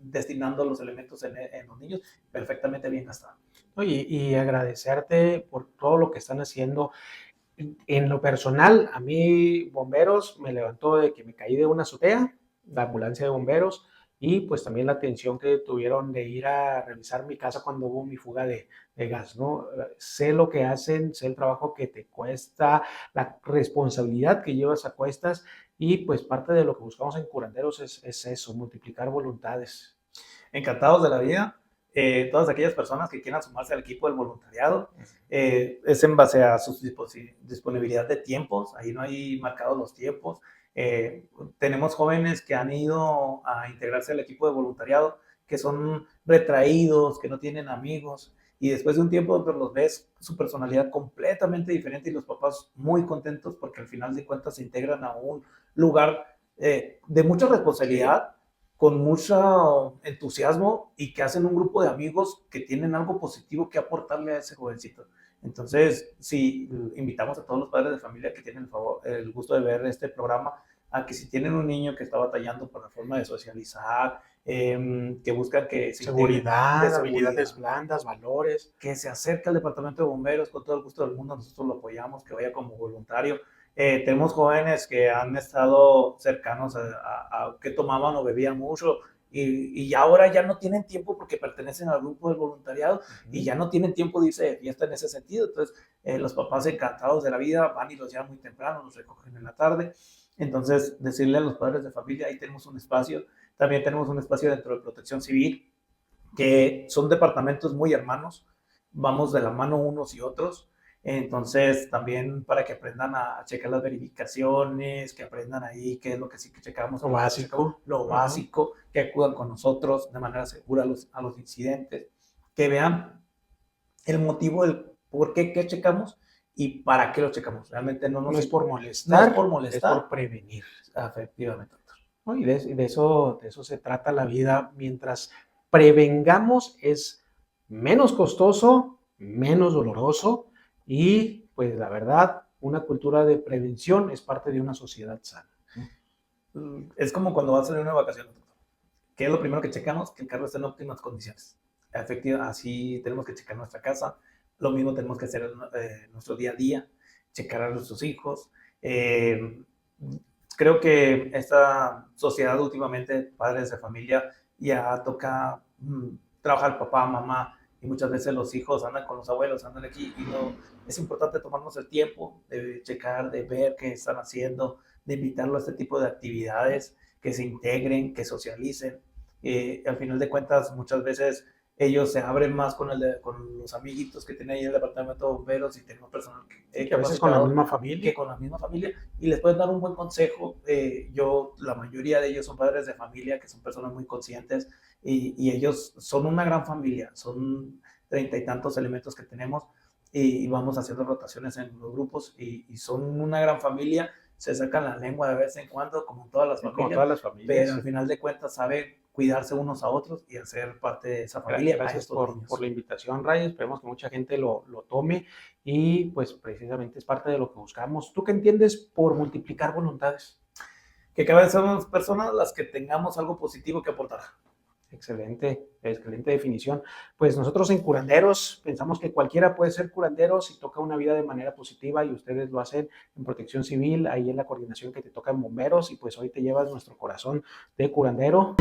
destinando los elementos en los niños, perfectamente bien gastado. Oye, y agradecerte por todo lo que están haciendo. En lo personal, a mí bomberos me levantó de que me caí de una azotea, la ambulancia de bomberos, y pues también la atención que tuvieron de ir a revisar mi casa cuando hubo mi fuga de gas, ¿no? Sé lo que hacen, sé el trabajo que te cuesta, la responsabilidad que llevas a cuestas, y pues parte de lo que buscamos en Curanderos es eso, multiplicar voluntades. Encantados de la vida. Todas aquellas personas que quieran sumarse al equipo del voluntariado, es en base a su disponibilidad de tiempos, ahí no hay marcados los tiempos. Tenemos jóvenes que han ido a integrarse al equipo de voluntariado, que son retraídos, que no tienen amigos, y después de un tiempo los ves su personalidad completamente diferente y los papás muy contentos porque al final de cuentas se integran a un lugar de mucha responsabilidad, con mucho entusiasmo y que hacen un grupo de amigos que tienen algo positivo que aportarle a ese jovencito. Entonces, sí, invitamos a todos los padres de familia que tienen el gusto de ver este programa a que si tienen un niño que está batallando por la forma de socializar, que buscan que seguridad, habilidades blandas, valores, que se acerque al departamento de bomberos con todo el gusto del mundo, nosotros lo apoyamos, que vaya como voluntario. Tenemos jóvenes que han estado cercanos a que tomaban o bebían mucho y ahora ya no tienen tiempo porque pertenecen al grupo del voluntariado y ya no tienen tiempo de irse de fiesta en ese sentido. Entonces, los papás encantados de la vida van y los llevan muy temprano, los recogen en la tarde. Entonces, decirle a los padres de familia, ahí tenemos un espacio. También tenemos un espacio dentro de Protección Civil, que son departamentos muy hermanos, vamos de la mano unos y otros. Entonces, también para que aprendan a checar las verificaciones, que aprendan ahí qué es lo que sí que checamos. Lo básico, que acudan con nosotros de manera segura a los incidentes, que vean el motivo, el por qué checamos y para qué lo checamos. Realmente no es por molestar, no es por molestar, es por prevenir. Efectivamente, doctor. ¿No? Y de eso se trata la vida. Mientras prevengamos es menos costoso, menos doloroso. Y pues la verdad, una cultura de prevención es parte de una sociedad sana. Es como cuando vas a salir una vacación, ¿qué es lo primero que checamos? Que el carro esté en óptimas condiciones. Efectivamente, así tenemos que checar nuestra casa. Lo mismo tenemos que hacer en nuestro día a día, checar a nuestros hijos. creo que esta sociedad últimamente, padres de familia, ya toca trabajar papá, mamá, y muchas veces los hijos andan con los abuelos, andan aquí, y no, es importante tomarnos el tiempo de checar, de ver qué están haciendo, de invitarlo a este tipo de actividades, que se integren, que socialicen. Al final de cuentas, muchas veces ellos se abren más con los amiguitos que tienen ahí en el departamento de bomberos y tenemos personal Que a veces con la misma familia. que con la misma familia, y les pueden dar un buen consejo. La mayoría de ellos son padres de familia, que son personas muy conscientes, y ellos son una gran familia, son 30 y tantos elementos que tenemos, y vamos haciendo rotaciones en los grupos, y son una gran familia, se sacan la lengua de vez en cuando, como todas las familias, Como todas las familias. pero al final de cuentas saben cuidarse unos a otros y hacer parte de esa familia. Gracias por la invitación, Ray. Esperemos que mucha gente lo tome y pues precisamente es parte de lo que buscamos. ¿Tú qué entiendes por multiplicar voluntades? Que cada vez somos personas las que tengamos algo positivo que aportar. Excelente definición. Pues nosotros en Curanderos pensamos que cualquiera puede ser curandero si toca una vida de manera positiva, y ustedes lo hacen en Protección Civil, ahí en la coordinación que te toca en Bomberos, y pues hoy te llevas nuestro corazón de curandero.